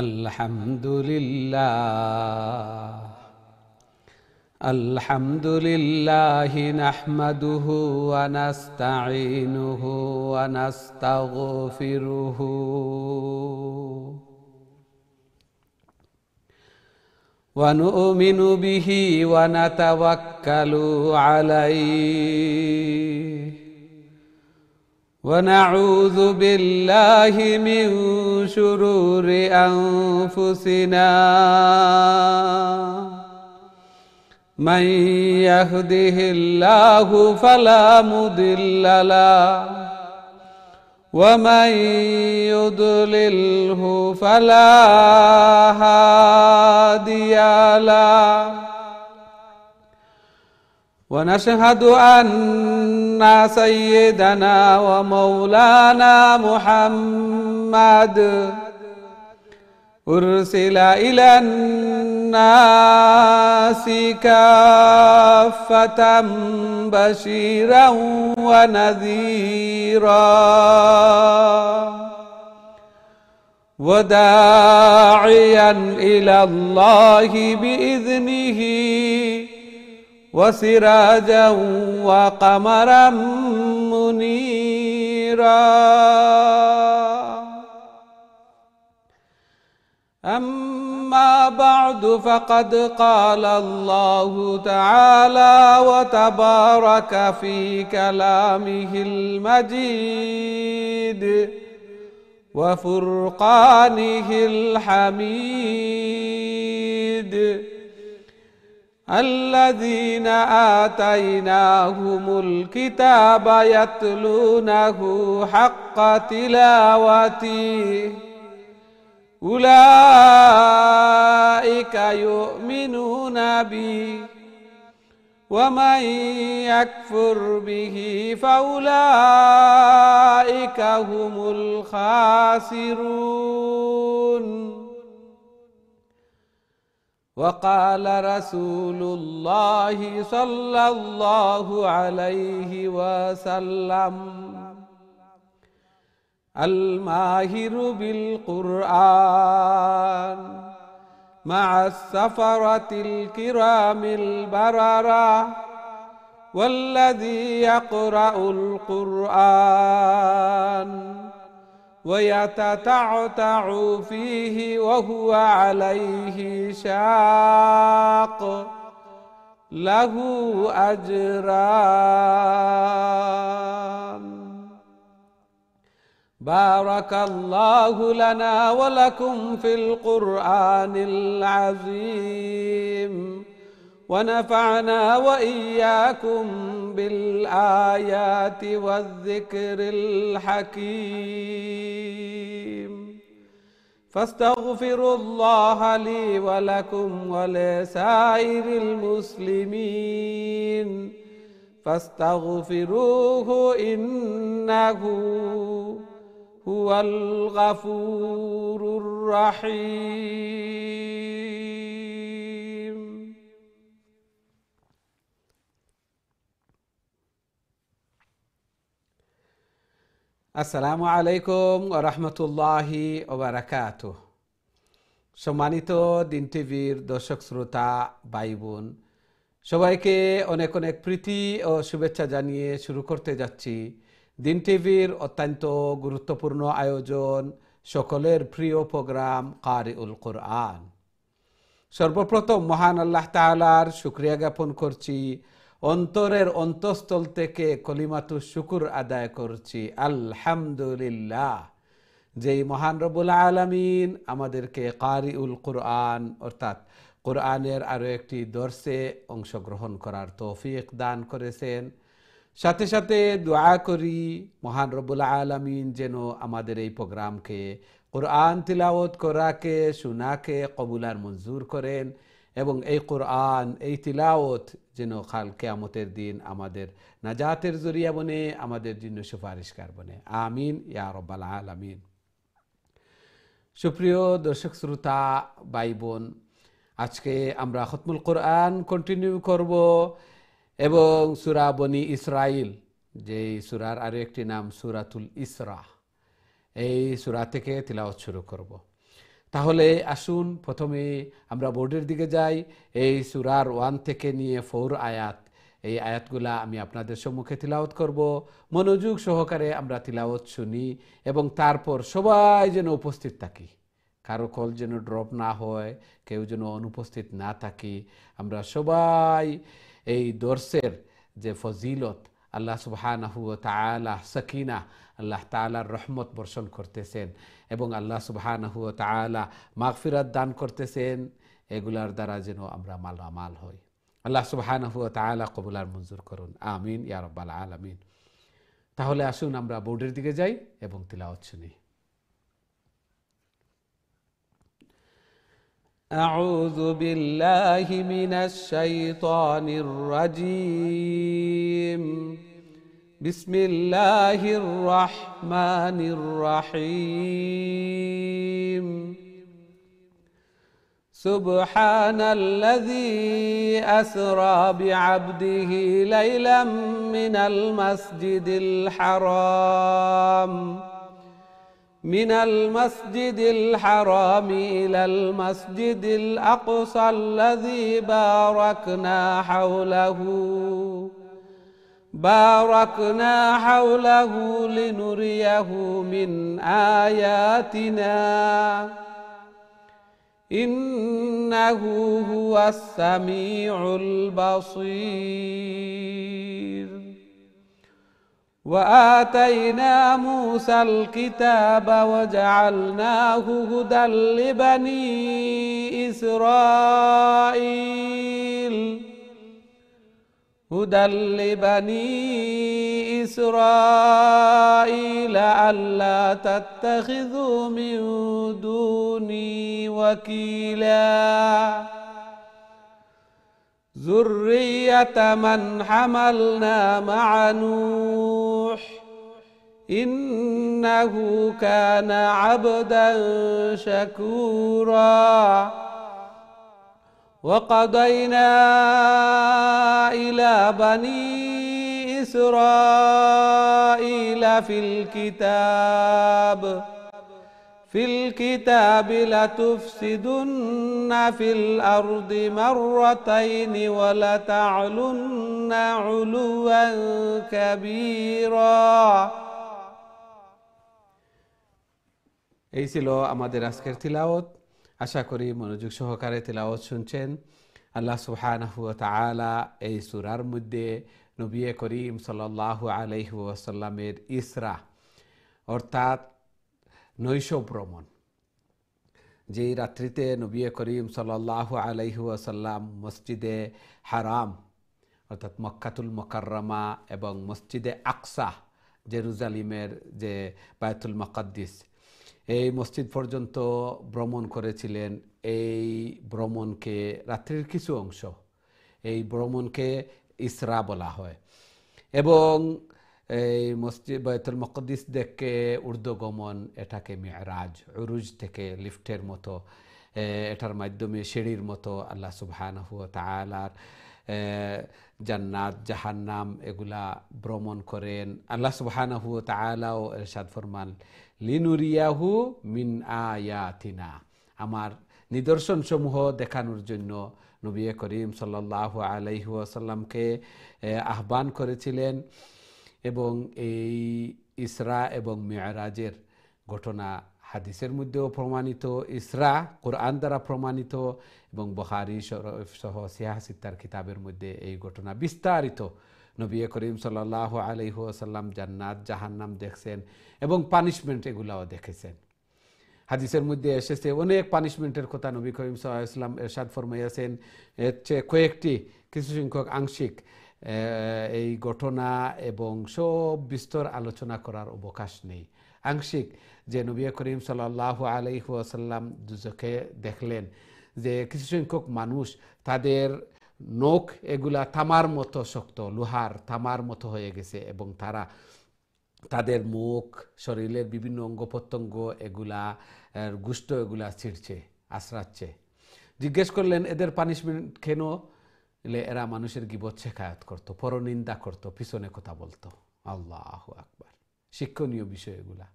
আলহামদুলিল্লাহ নাহমাদুহু ওয়া নাস্তাঈনুহু ওয়া নাস্তাগফিরুহু ওয়া নু'মিনু বিহি ওয়া নাতাওয়াক্কালু আলাইহি ওয়া নাউযু বিল্লাহি মিন শুরুরি আনফুসিনা মান ইয়াহদিহিল্লাহু ফালা মুদিল্লা লাহু ওয়া মান ইউদ্লিলহু ফালা হাদিয়া লাহু ওয়া নাশহাদু আন্না সাইয়্যিদানা ওয়া মাওলানা মুহাম্মাদ উরসিলা ইলান নাসি কাফাতাম বাশীরাও ওয়া নাযীরা ওয়া দাঈয়ান ইলাল্লাহি বিইذনিহি ওয়া সিরাজাও ওয়া কামারাম মুনীরা أما بعد فقد قال الله تعالى وتبارك في كلامه المجيد وفرقانه الحميد الذين آتيناهم الكتاب يتلونه حق تلاوته أولئك يؤمنون به ومن يكفر به فأولئك هم الخاسرون وقال رسول الله صلى الله عليه وسلم الماهر بالقرآن مع السفرة الكرام البررة والذي يقرأ القرآن ويتتعتع فيه وهو عليه شاق له أجران. بارك الله لنا ولكم في القرآن العظيم ونفعنا وإياكم بالآيات والذكر الحكيم فاستغفروا الله لي ولكم ولسائر المسلمين فاستغفروه إنه هو الغفور الرحيم. আসসালামু আলাইকুম ওয়া রাহমাতুল্লাহি ওয়া বারাকাতুহু। সম্মানিত দিন টিভির দর্শক শ্রোতা ভাই বোন সবাইকে অনেক অনেক প্রীতি ও শুভেচ্ছা জানিয়ে শুরু করতে যাচ্ছি দিন টিভির অত্যন্ত গুরুত্বপূর্ণ আয়োজন সকলের প্রিয় প্রোগ্রাম কারিউল কোরআন। সর্বপ্রথম মহান আল্লাহ তাআলার শুকরিয়া জ্ঞাপন করছি, অন্তরের অন্তঃস্থল থেকে কলিমাতু শুকুর আদায় করছি আলহামদুলিল্লাহ, যেই মহান রব্বুল আলামিন আমাদেরকে কারিউল কোরআন অর্থাৎ কোরআনের আরও একটি দর্শে অংশগ্রহণ করার তৌফিক দান করেছেন। সাথে সাথে দোয়া করি মহান রব্বুল আলামিন যেন আমাদের এই প্রোগ্রামকে কোরআন তিলাওয়াত করাকে শোনাকে কবুল আর মঞ্জুর করেন এবং এই কোরআন এই তিলাওয়াত যেন কাল কিয়ামতের দিন আমাদের নাজাতের জরিয়া বনে, আমাদের জন্য সুপারিশকার বনে, আমিন ইয়া রাব্বাল আলামিন। সুপ্রিয় দর্শক শ্রোতা ভাই বোন, আজকে আমরা খতমুল কোরআন কন্টিনিউ করব এবং সূরা বনি ইসরাইল, যেই সূরার আরো একটি নাম সূরাতুল ইসরা, এই সূরা থেকে তিলাওয়াত শুরু করব। তাহলে আসুন প্রথমে আমরা বোর্ডের দিকে যাই। এই সূরার 1 থেকে নিয়ে 4 আয়াত, এই আয়াতগুলা আমি আপনাদের সম্মুখে তিলাওয়াত করব। মনোযোগ সহকারে আমরা তিলাওয়াত শুনি এবং তারপর সবাই যেন উপস্থিত থাকি, কারো কল যেন ড্রপ না হয়, কেউ যেন অনুপস্থিত না থাকি। আমরা সবাই এই দর্সের যে ফজিলত, আল্লাহ সুবহানাহু ওয়া তাআলা সাকিনা, আল্লাহ তাআলার রহমত বর্ষণ করতেছেন এবং আল্লাহ সুবহানাহু ওয়া তাআলা মাগফিরাত দান করতেছেন, এগুলার দ্বারা যেন আমরা মালামাল হই। আল্লাহ সুবহানাহু ওয়া তাআলা কবুল আর মঞ্জুর করুন, আমিন ইয়া রাব্বাল আলামিন। তাহলে আসুন আমরা বোর্ডের দিকে যাই এবং তিলাওয়াত শুনি। أعوذ بالله من الشيطان الرجيم. بسم الله الرحمن الرحيم. سبحان الذي أسرى بعبده ليلا من المسجد الحرام إلى المسجد الأقصى الذي باركنا حوله لنريه من آياتنا إنه هو السميع البصير. وآتينا موسى الكتاب وجعلناه هدى لبني إسرائيل ألا تتخذوا من دوني وكيلا ذرية من حملنا مع نوح إنه كان عبدا شكورا. وقضينا إلى بني إسرائيل في الكتاب لتفسدن في الأرض مرتين ولتعلن علوا كبيرا. এই ছিল আমাদের আজকের তিলাওয়াত। আশা করি মনোযোগ সহকারে তিলাওয়াত শুনছেন। আল্লাহ সুবহানাহু ওয়া তাআলা এই সূরার মধ্যে নবী করিম সাল্লাল্লাহু আলাইহি ওয়াসাল্লামের ইসরা অর্থাৎ নৈশ ভ্রমণ, যেই রাত্রিতে নবী করিম সাল্লাল্লাহু আলাইহি ওয়াসাল্লাম মসজিদে হারাম অর্থাৎ মক্কাতুল মুকাররমা এবং মসজিদে আকসা জেরুজালেমের যে বায়তুল মুকাদ্দিস, এই মসজিদ পর্যন্ত ভ্রমণ করেছিলেন। এই ভ্রমণকে, রাত্রির কিছু অংশ, এই ভ্রমণকে ইসরা বলা হয়। এবং এই মসজিদ বায়তুল মুকাদ্দিস দেখে ঊর্ধ্বগমন, এটাকে মিরাজ, উরুজ থেকে লিফটের মতো, এটার মাধ্যমে সিঁড়ির মতো আল্লাহ সুবহানাহু ওয়া তাআলার জান্নাত জাহান্নাম এগুলা ভ্রমণ করেন। আল্লাহ সুবহানাহু ওয়া তাআলাও ইরশাদ ফরমান, লিনুরিয়াহু মিন আয়াতিনা, আমার নিদর্শন সমূহ দেখানোর জন্য নবী করিম সাল্লাল্লাহু আলাইহি ওয়াসাল্লামকে আহ্বান করেছিলেন। এবং এই ইসরা এবং মিরাজের ঘটনা হাদিসের মধ্যেও প্রমাণিত, ইসরা কোরআন দ্বারা প্রমাণিত এবং বুখারী সহ সিহাহ সিত্তার কিতাবের মধ্যে এই ঘটনা বিস্তারিত। নবী করিম সাল্লাল্লাহু আলাইহি ওয়াসাল্লাম জান্নাত জাহান্নাম দেখছেন এবং পানিশমেন্ট এগুলাও দেখেছেন। হাদিসের মধ্যে এসেছে অনেক পানিশমেন্টের কথা। নবী করিম সাল্লাল্লাহু আলাইহি ওয়াসাল্লাম ইরশাদ ফরমাইয়াছেন, এর চেয়ে কয়েকটি কিছু সংখ্যক আংশিক এই ঘটনা এবং সব বিস্তর আলোচনা করার অবকাশ নেই। আংশিক যে নবী করিম সাল্লাল্লাহু আলাইহি ওয়াসাল্লাম দুজকে দেখলেন যে কিছু সংখ্যক মানুষ, তাদের নখ এগুলা তামার মতো শক্ত, লোহার তামার মতো হয়ে গেছে এবং তারা তাদের মুখ, শরীরের বিভিন্ন অঙ্গ প্রত্যঙ্গ এগুলা গুষ্ঠ এগুলা ছিঁড়ছে, আশ্রাচ্ছে। জিজ্ঞেস করলেন এদের পানিশমেন্ট কেন? এরা মানুষের গীবত শেখায়াত করতো, পরনিন্দা করতো, পিছনে কথা বলতো। আল্লাহু আকবার, শিক্ষণীয় বিষয় এগুলা।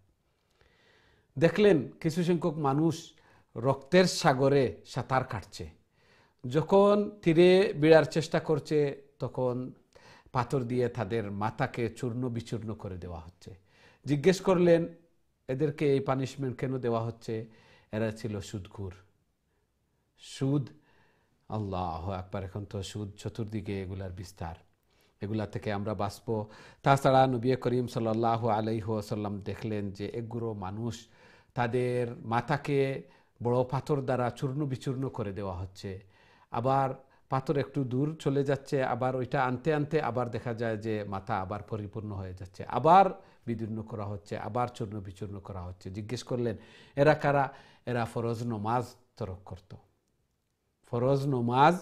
দেখলেন কিছু সংখ্যক মানুষ রক্তের সাগরে সাঁতার কাটছে। যখন তীরে বিড়ার চেষ্টা করছে তখন পাথর দিয়ে তাদের মাথাকে চূর্ণ বিচূর্ণ করে দেওয়া হচ্ছে। জিজ্ঞেস করলেন এদেরকে এই পানিশমেন্ট কেন দেওয়া হচ্ছে? এরা ছিল সুদখোর। সুদ, আল্লাহ আকবার, এখন তো সুদ চতুর্দিকে, এগুলার বিস্তার, এগুলা থেকে আমরা বাঁচব। তাছাড়া নবী করিম সাল্লাল্লাহু আলাইহি ওয়াসাল্লাম দেখলেন যে একগুলো মানুষ তাদের মাথাকে বড় পাথর দ্বারা চূর্ণ বিচূর্ণ করে দেওয়া হচ্ছে। আবার পাথর একটু দূর চলে যাচ্ছে, আবার ওইটা আনতে আনতে আবার দেখা যায় যে মাথা আবার পরিপূর্ণ হয়ে যাচ্ছে, আবার বিদীর্ণ করা হচ্ছে, আবার চূর্ণ বিচূর্ণ করা হচ্ছে। জিজ্ঞেস করলেন এরা কারা? এরা ফরজ নমাজ তরক করত। ফরজ নমাজ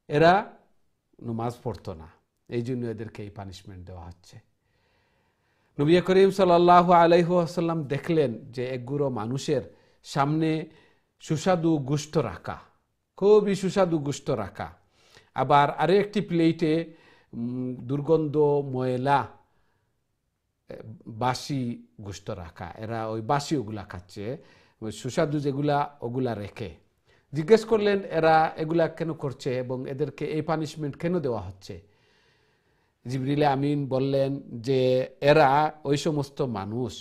এরা নমাজ পড়তো না, এই জন্য এদেরকে এই পানিশমেন্ট দেওয়া হচ্ছে। নবী করিম সাল্লাল্লাহু আলাইহি ওয়াসাল্লাম দেখলেন যে একগুলো মানুষের সামনে সুস্বাদু গোশত রাখা, খুবই সুস্বাদু গোশত রাখা, আবার আরো একটি প্লেটে দুর্গন্ধ ময়লা বাসি গোশত রাখা। এরা ওই বাসি ওগুলা খাচ্ছে, ওই সুস্বাদু যেগুলা ওগুলা রেখে। জিজ্ঞেস করলেন এরা এগুলা কেন করছে এবং এদেরকে এই পানিশমেন্ট কেন দেওয়া হচ্ছে? জিবরিল আমিন বললেন যে এরা ওই সমস্ত মানুষ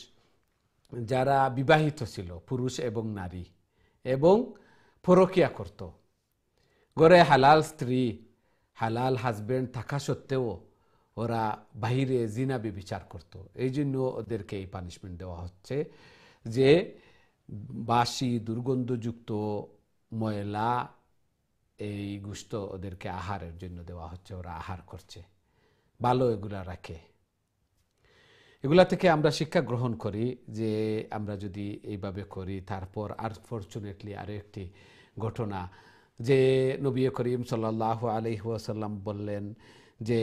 যারা বিবাহিত ছিল, পুরুষ এবং নারী, এবং পরকিয়া করত। ঘরে হালাল স্ত্রী, হালাল হাজবেন্ড থাকা সত্ত্বেও ওরা বাহিরে জিনা ব্যভিচার করত। এই জন্য ওদেরকে এই পানিশমেন্ট দেওয়া হচ্ছে যে বাসি দুর্গন্ধযুক্ত ময়লা এই গোশত ওদেরকে আহারের জন্য দেওয়া হচ্ছে, ওরা আহার করছে, ভালো এগুলা রাখে। এগুলা থেকে আমরা শিক্ষা গ্রহণ করি যে আমরা যদি এইভাবে করি। তারপর আনফরচুনেটলি আরও একটি ঘটনা, যে নবী করিম সাল্লাল্লাহু আলাইহি ওয়াসাল্লাম বললেন যে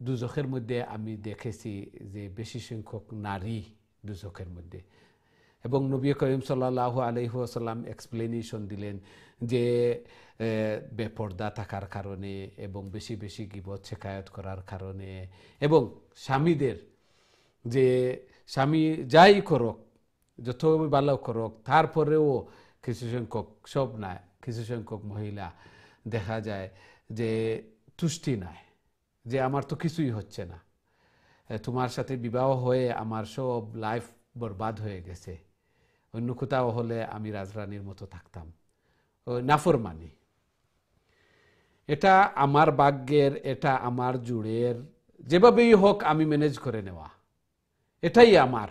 দুজখের মধ্যে আমি দেখেছি যে বেশি সংখ্যক নারী দুজখের মধ্যে, এবং নবী করিম সাল্লাল্লাহু আলাইহি ওয়াসাল্লাম এক্সপ্লেনেশন দিলেন যে বেপর্দা থাকার কারণে এবং বেশি বেশি গীবত শিকায়ত করার কারণে, এবং স্বামীদের যে স্বামী যাই করুক, যত ভালো করুক, তারপরেও কিছু সংখ্যক, সব না, কিছু সংখ্যক মহিলা দেখা যায় যে তুষ্টি নাই, যে আমার তো কিছুই হচ্ছে না, তোমার সাথে বিবাহ হয়ে আমার সব লাইফ বরবাদ হয়ে গেছে, অন্য কোথাও হলে আমি রাজরানীর মতো থাকতাম। নাফরমানি, এটা আমার ভাগ্যের, এটা আমার জুড়ের, যেভাবেই হোক আমি ম্যানেজ করে নেওয়া, এটাই আমার।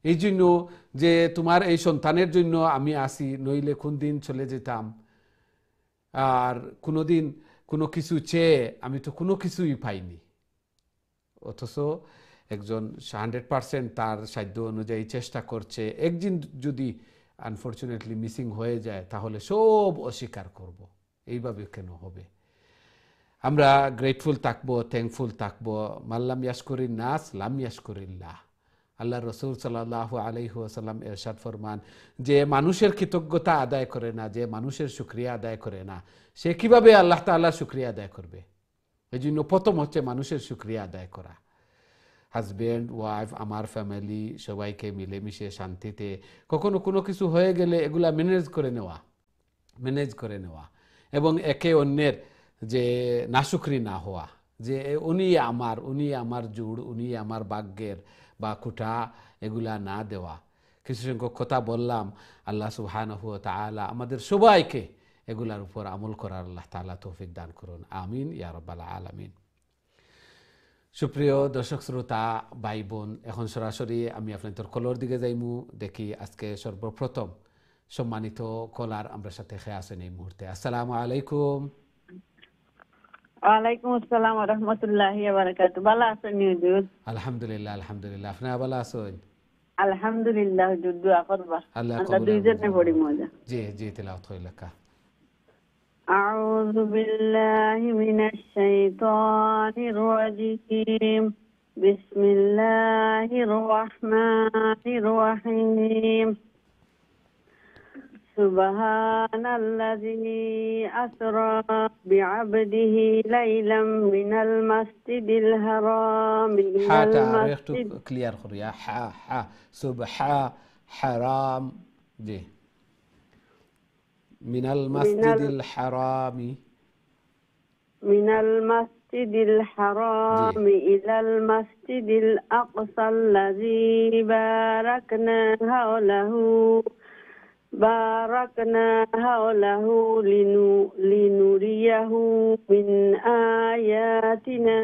এই জন্য যে তোমার এই সন্তানের জন্য আমি আসি, নইলে কোন দিন চলে যেতাম। আর কোনোদিন কোনো কিছু চেয়ে আমি তো কোনো কিছুই পাইনি, অথচ একজন 100% তার সাধ্য অনুযায়ী চেষ্টা করছে। একদিন যদি আনফরচুনেটলি মিসিং হয়ে যায় তাহলে সব অস্বীকার করব। এইভাবে কেন হবে? আমরা গ্রেটফুল থাকবো, থ্যাঙ্কফুল থাকবো। মাল্লাম ইয়াশকুরিন নাস লাম ইয়াশকুরিল্লাহ। আল্লাহ রসুল সাল্লাল্লাহু আলাইহি ওয়াসাল্লাম ইরশাদ ফরমান যে মানুষের কৃতজ্ঞতা আদায় করে না, যে মানুষের শুকরিয়া আদায় করে না, সে কিভাবে আল্লাহ তাআলার শুকরিয়া আদায় করবে? এই জন্য প্রথম হচ্ছে মানুষের শুকরিয়া আদায় করা। হাজব্যান্ড, ওয়াইফ, আমার ফ্যামিলি, সবাইকে মিলেমিশে শান্তিতে, কখনো কোনো কিছু হয়ে গেলে এগুলা ম্যানেজ করে নেওয়া এবং একে অন্যের যে নাশুকরি না হওয়া, যে উনি আমার জুড়, উনি আমার ভাগ্যের বা কুটা, এগুলা না দেওয়া। কিছু সংখ্যক কথা বললাম, আল্লাহ সুবহানাহু ওয়া তাআলা আমাদের সবাইকে এগুলার উপর আমল করার আল্লাহ তাআলা তৌফিক দান করুন, আমিন ইয়া রাব্বাল আলামিন। সুপ্রিয় দর্শক শ্রোতা ভাই বোন, এখন সরাসরি আমি আপনাদের কলর দিকে যাইমু। দেখি আজকে সর্বপ্রথম সম্মানিত কলার আমরা সাথে খেয়ে আছেন এই মুহূর্তে। আসসালামু আলাইকুম। ওয়ালাইকুম আসসালাম ওয়া রাহমাতুল্লাহি ওয়া বারাকাতুহু। ভালো আছেন হুজুর? আলহামদুলিল্লাহ, আলহামদুলিল্লাহ। আপনারা ভালো আছেন? আলহামদুলিল্লাহ হুজুর, দোয়া করবা। আল্লাহ আমরা কবুল দুইজনে পড়ি মজা। জি জি, তেলাওয়াত হই লেখা। আউযু বিল্লাহি মিনাশ শাইতানির রাজীম। বিসমিল্লাহির রহমানির রহিম। সুবহানাল্লাযী আসরা বিআবদিহি লাইলাম মিনাল মাসজিদিল হারাম ইলাল হাটা একটু মাসজিদ। ক্লিয়ার করিয়া, হা হা সুবহা হারাম জি মিনাল মিনাল মাসজিদিল হারামি মিনাল মাসজিদিল জি হারাম ইলাল মাসজিদিল আকসাল্লাযী বারাকনা হাওলাহু লিনুরিয়াহু মিন আয়াতিনা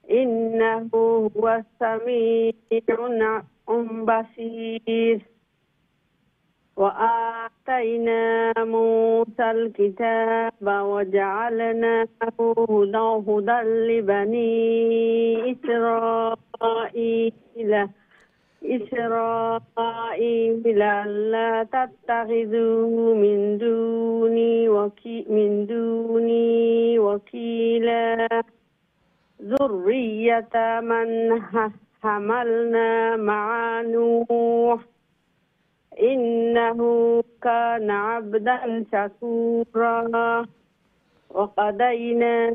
ইন্নাহু হুয়াস সামিউন বাসীর وآتينا موسى الكتاب وجعلناه هدى لبني إسرائيل ألا تتخذوا من دوني وكيلا ذرية من حملنا مع نوح إنه كان عبدا شكورا وقضينا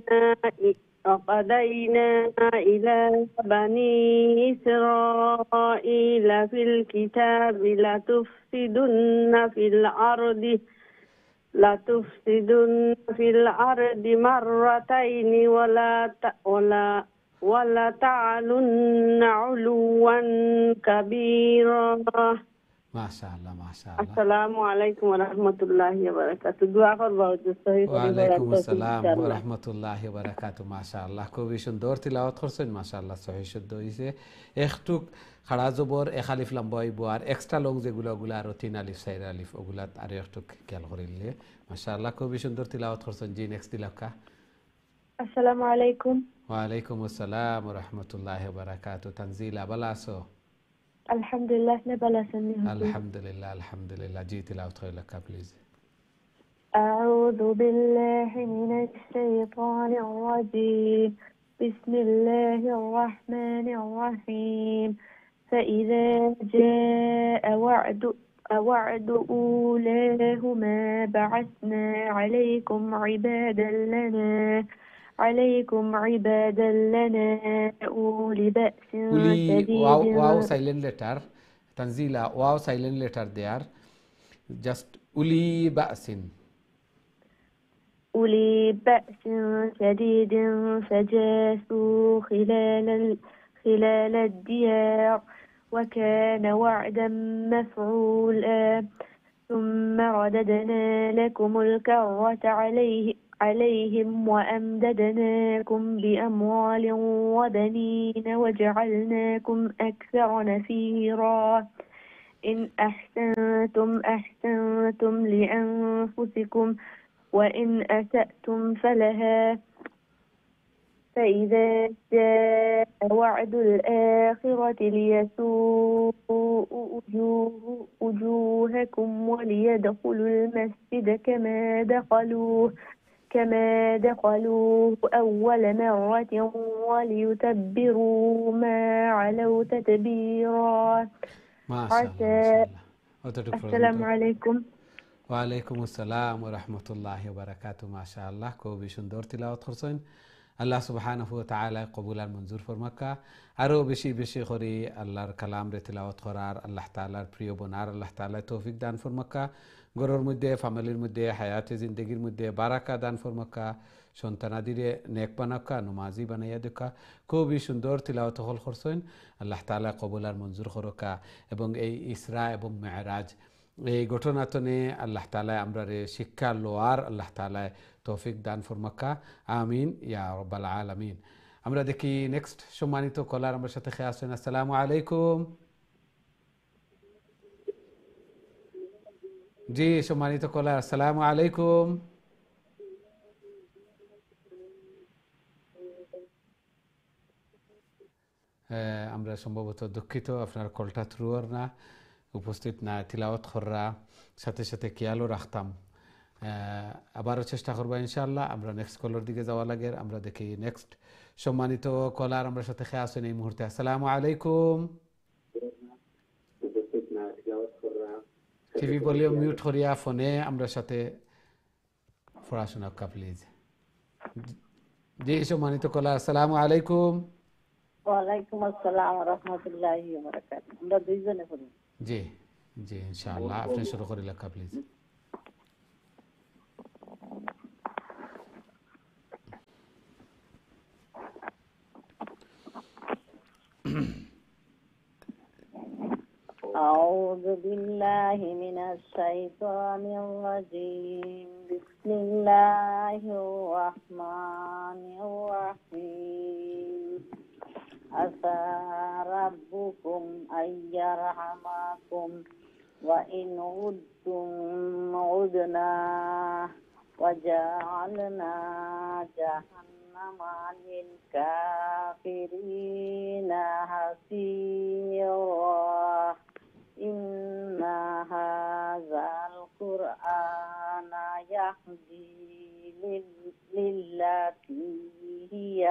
إلى بني إسرائيل في الكتاب لتفسدن في الأرض مرتين ولا تعلن علوا كبيرا মাশাআল্লাহ মাশাআল্লাহ আসসালামু আলাইকুম ওয়া রাহমাতুল্লাহি ওয়া বারাকাতুহু দোয়া করবা হুজুর সহিহ ওয়া করে আলাইকুম বলার আসসালাম ওয়া ইনশাআল্লাহ রাহমাতুল্লাহি ওয়া বারাকাতুহু মাশাআল্লাহ খুবই সুন্দর তিলাওয়াত করছেন মাশাআল্লাহ সহিহ শুদ্ধ হইছে একটু খাড়া জবর এক আলিফ লম্বা হইব আর এক্সট্রা লং যেগুলো ওগুলা আর তিন আলিফ চার আলিফ ওগুলা আর একটু খেয়াল করিলে মাশাআল্লাহ খুবই সুন্দর তিলাওয়াত করছেন জি নেক্সট তিলাওকা আসসালামু আলাইকুম ওয়া আলাইকুম আসসালাম ওয়া রাহমাতুল্লাহি ওয়া বারাকাতুহু তানজিলা ভালো আছো আলহামদুলিল্লাহ নে বালা সানি আলহামদুলিল্লাহ আলহামদুলিল্লাহ জি তিলাওয়াত কইলাকা please أعوذ بالله من الشيطان الرجيم بسم الله الرحمن الرحيم فإذا جاء وعد أولاهما بعثنا عليكم عبادا لنا أولي بأس شديد wow silent letter tanzila wow silent letter there just أولي بأس شديد فجاسوا خلال الديار وكان وعدا مفعولا ثم رددنا لكم الكرة عليهم وأمددناكم بأموال وبنين وجعلناكم أكثر نفيرا إن أحسنتم لأنفسكم وإن أسأتم فلها فإذا جاء وعد الآخرة ليسوء وجوهكم وليدخلوا المسجد كما دخلوه أول مرة وليتبروا ما علوا تتبيرا ما شاء الله السلام عليكم ওয়ালাইকুম আসসালাম ওয়া রাহমাতুল্লাহি ওয়া বারাকাতুহু মাশাআল্লাহ খুবই সুন্দর তিলাওয়াত করছেন আল্লাহ সুবহানাহু ওয়া তাআলা কবুল আর মঞ্জুর ফরমাক্কা আরো বেশি বেশি করে আল্লাহর কালাম রে তিলাওয়াত করার আল্লাহ তাআলার প্রিয় বনার আল্লাহ তাআলা তৌফিক দান ফরমাক্কা ঘরের মধ্যে ফ্যামিলির মধ্যে হায়াতে জিন্দেগির মধ্যে বারাকা দান ফরমাক্কা সন্তানাদিরে নেক বানাক্কা নমাজি বানাইয়া দেখা খুবই সুন্দর তিলাওয়াত হল করছেন আল্লাহ তাআলা কবুল আর মঞ্জুর করকা এবং এই ইসরা এবং মেরাজ এই ঘটনাতনে আল্লাহ তাআলা আমরারে শিক্ষা লোয়ার আল্লাহ তাআলা তৌফিক দান ফরমাক্কা আমিন ইয়া রাব্বাল আলামিন আমরা দেখি নেক্সট সম্মানিত কলার আমার সাথে খেয়ে আসেন আসসালামু আলাইকুম জি সম্মানিত কলার আসসালামু আলাইকুম আমরা সম্ভবত দুঃখিত আপনার কলটা থ্রুয়ার না উপস্থিত না তিলাওয়াত কররা সাথে সাথে খেয়ালও রাখতাম আবারও চেষ্টা করবো ইনশাআল্লাহ আমরা নেক্সট কলার দিকে যাওয়া লাগে আমরা দেখি নেক্সট সম্মানিত কলার আমরা সাথে খেয়ে আসেন এই মুহূর্তে আসসালামু আলাইকুম টিভি ভলিউম মিউট করিয়া ফোনে আমরা সাথে পড়াশোনা কা প্লিজ জি সম্মানিত কলার আসসালামু আলাইকুম ওয়ালাইকুম আসসালাম ওয়া রাহমাতুল্লাহি ওয়া বারাকাতুহু আমরা দুইজনে পড়ি জি জি ইনশাআল্লাহ আপনি শুরু করে লেখা প্লিজ। أعوذ بالله من الشيطان الرجيم. بسم الله الرحمن الرحيم. عسى ربكم أن يرحمكم وإن عدتم عدنا وجعلنا جهنم للكافرين حصيرا. إن هذا القرآن يهدي للتي هي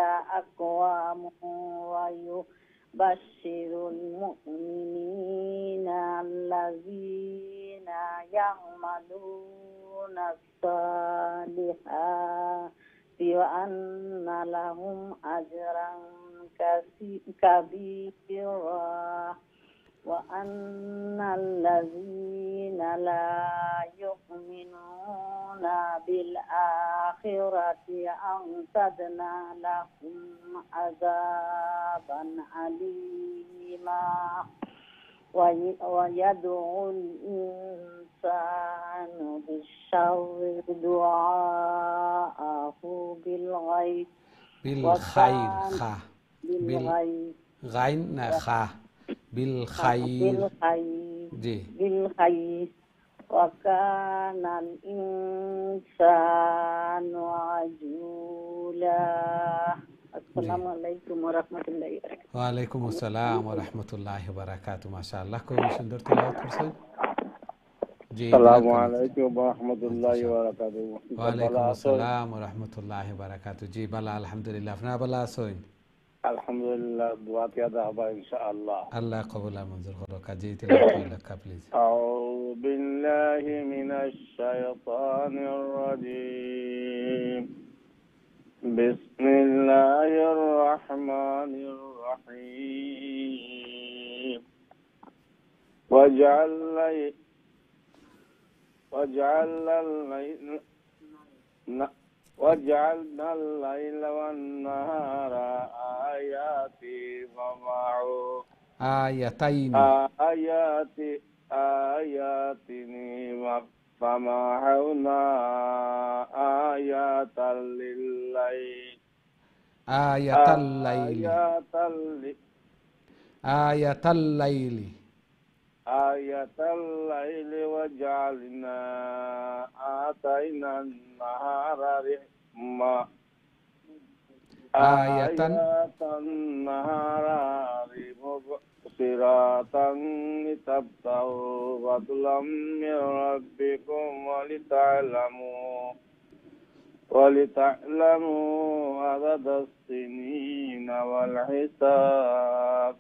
أقوم ويبشر المؤمنين الذين يعملون الصالحات وأن لهم أجرا كبيرا وأن الذين لا يؤمنون بالآخرة أعتدنا لهم عذابا أليما. ويدعو الإنسان بالشر دعاءه بالخير غين خا بالخير وكان الإنسان عجولا. السلام عليكم ورحمة الله وبركاته. ওয়ালাইকুম আসসালাম ওয়া রাহমাতুল্লাহি ওয়া বারাকাতুহু। মাশাআল্লাহ খুব সুন্দর তেলাওয়াত করছেন। জি আসসালামু আলাইকুম ওয়া রাহমাতুল্লাহি ওয়া বারাকাতুহু। ওয়ালাইকুম আসসালাম ওয়া রাহমাতুল্লাহি ওয়া বারাকাতুহু। জি বালা আলহামদুলিল্লাহ, আপনারা ভালো আছেন? আলহামদুলিল্লাহ, দোয়া কিয়া হবে ইনশাআল্লাহ। আল্লাহ কবুল আর মঞ্জুর করুক। জি তেলাওয়াত করে লেখা প্লিজ। আউযু বিল্লাহি মিনাশ শাইতানির রাজীম। বিসমিল্লাহির রাহমানির রাহিম। وجعلنا الليل والنهار آياتين فمحونا آيات الليل وجعلنا آتينا النهار آيات النهار مبصرة لتبتغوا فضلا من ربكم ولتعلموا عدد السنين والحساب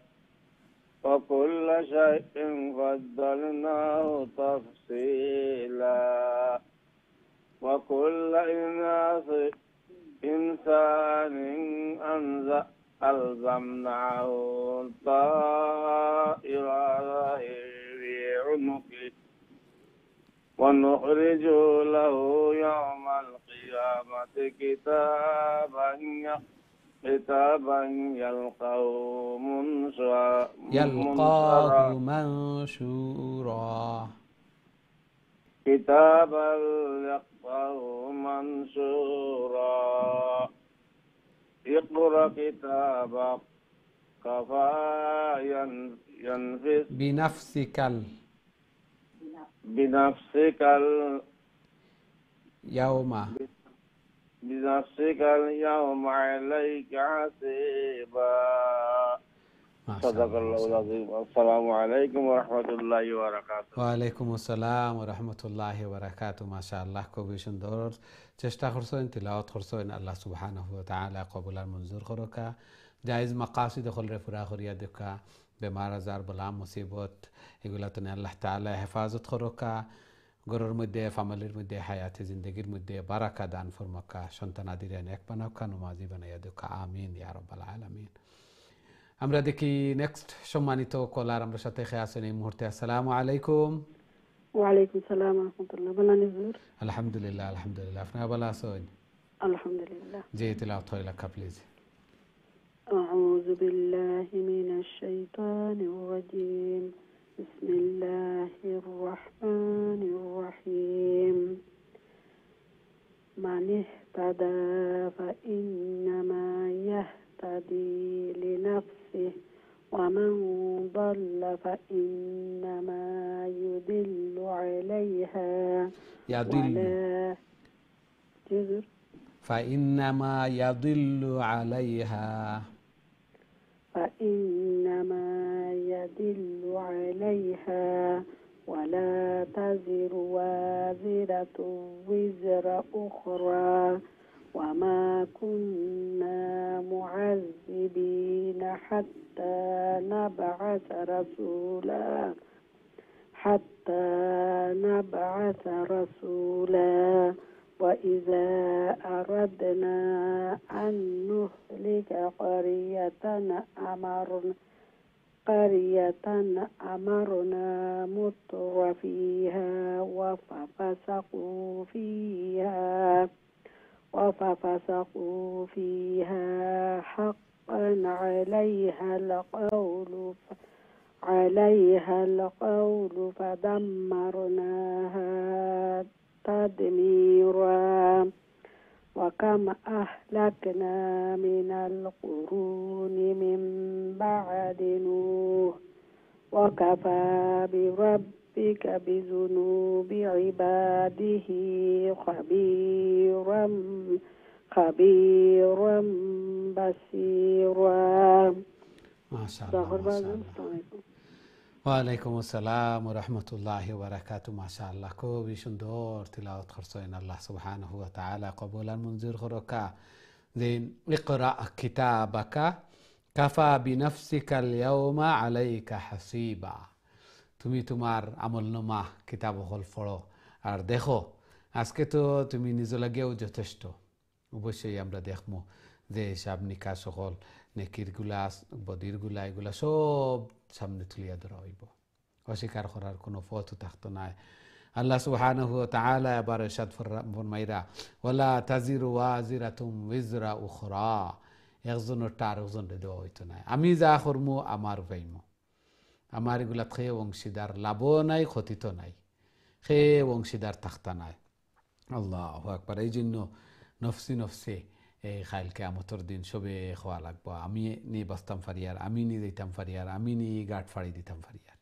وكل شيء فضلناه تفصيلا وكل إنسان ألزمناه طائره في عنقه ونخرج له يوم القيامة كتابا يلقاه منشورا اقرأ كتابك كفى ينفس بنفسك اليوم عليك حسيبا. صدق الله العظيم. السلام عليكم ورحمة الله وبركاته. ওয়ালাইকুম আসসালাম ওয়া রাহমাতুল্লাহি ওয়া বারাকাতুহু। মাশাআল্লাহ খুবই সুন্দর চেষ্টা করছেন, তিলাওয়াত করছেন। আল্লাহ সুবহানাহু ওয়া তাআলা কবুল আর মঞ্জুর করুকা। জায়েজ মাকাসিদ খলরে পুরা করিয়া দেখা, বেমার আজার বলা মুসিবত এগুলা তো আল্লাহ তাআলা হেফাজত করুকা। ঘরের মধ্যে ফ্যামিলির মধ্যে হায়াতে জিন্দগির মধ্যে বারাকা দান ফরমাকা। সন্তানাদিরে নেক বানাওকা, নমাজি বানাইয়া দেখা। আমিন ইয়া রাব্বাল আলামিন। আমরা দেখি নেক্সট সম্মানিত কলার আমরা সাথে আছেন এই মুহূর্তে। আসসালামু আলাইকুম। ওয়ালাইকুম সালাম রহমতুল্লাহ। ভালো হুজুর? আলহামদুলিল্লাহ আলহামদুলিল্লাহ, আপনারা ভালো আছেন? আলহামদুলিল্লাহ। জি, তেলাওয়াত হয় লেখা প্লিজ। أعوذ بالله من الشيطان الرجيم. بسم الله الرحمن الرحيم. من اهتدى فإنما يهتدي لنفسه ومن ضل فإنما يضل عليها يضل ولا تزر فإنما يضل عليها فإنما يدل عليها ولا تزر وازرة وزر أخرى وما كنا معذبين حتى نبعث رسولا وإذا أردنا أن نهلك قرية أمرنا متر فيها وففسقوا فيها حقا عليها القول فدمرناها تدميرا وكم أهلكنا من القرون من بعد نوح وكفى بربك بذنوب عباده خبيرا بصيرا. ما شاء الله। ওয়ালাইকুম আসসালাম ওয়া রাহমাতুল্লাহি ওয়া বারাকাতুহু। মাশাআল্লাহ, খুবই সুন্দর তিলাওয়াত করছেন। আল্লাহ সুবহানাহু ওয়া তাআলা কবুল আর মঞ্জুর করুকা। যে ইকরা কিতাবাকা কাফা বিনাফসিকাল ইয়াউমা আলাইকা হাসিবা, তুমি তোমার আমলনামা কিতাব হল পড়ো আর দেখো, আজকে তো তুমি নিজ লাগেও যথেষ্ট। অবশ্যই আমরা দেখবো যে হিসাব নিকাশ সকল নেকির গুলা বদির গুলা এগুলা সব সামনে তুলিয়া ধরা হইব, অস্বীকার করার কোনো পথ থাকতো না। আল্লাহ সুবহানাহু ওয়া তাআলা এবার ইরশাদ ফরমাইরা, ওয়ালা তাজিরু ওয়াজিরাতুম উযরা উখরা, একজনের টার একজনরে দেওয়া হইতো না। আমি যা করমু আমার পাইমু, আমার এগুলা খেয়ে অংশীদার লাভও নাই ক্ষতিত নাই, খেয়ে অংশীদার থাকতা নাই। আল্লাহু আকবার। এই জন্য নফসি নফসে এই খাইল কিয়ামতের দিন সবে খাওয়া লাগবো। আমি নি বাঁচতাম ফারিয়ার, আমি নি দিতাম ফারিয়ার, আমি নি গাঁট ফাড়ি দিতাম ফারিয়ার।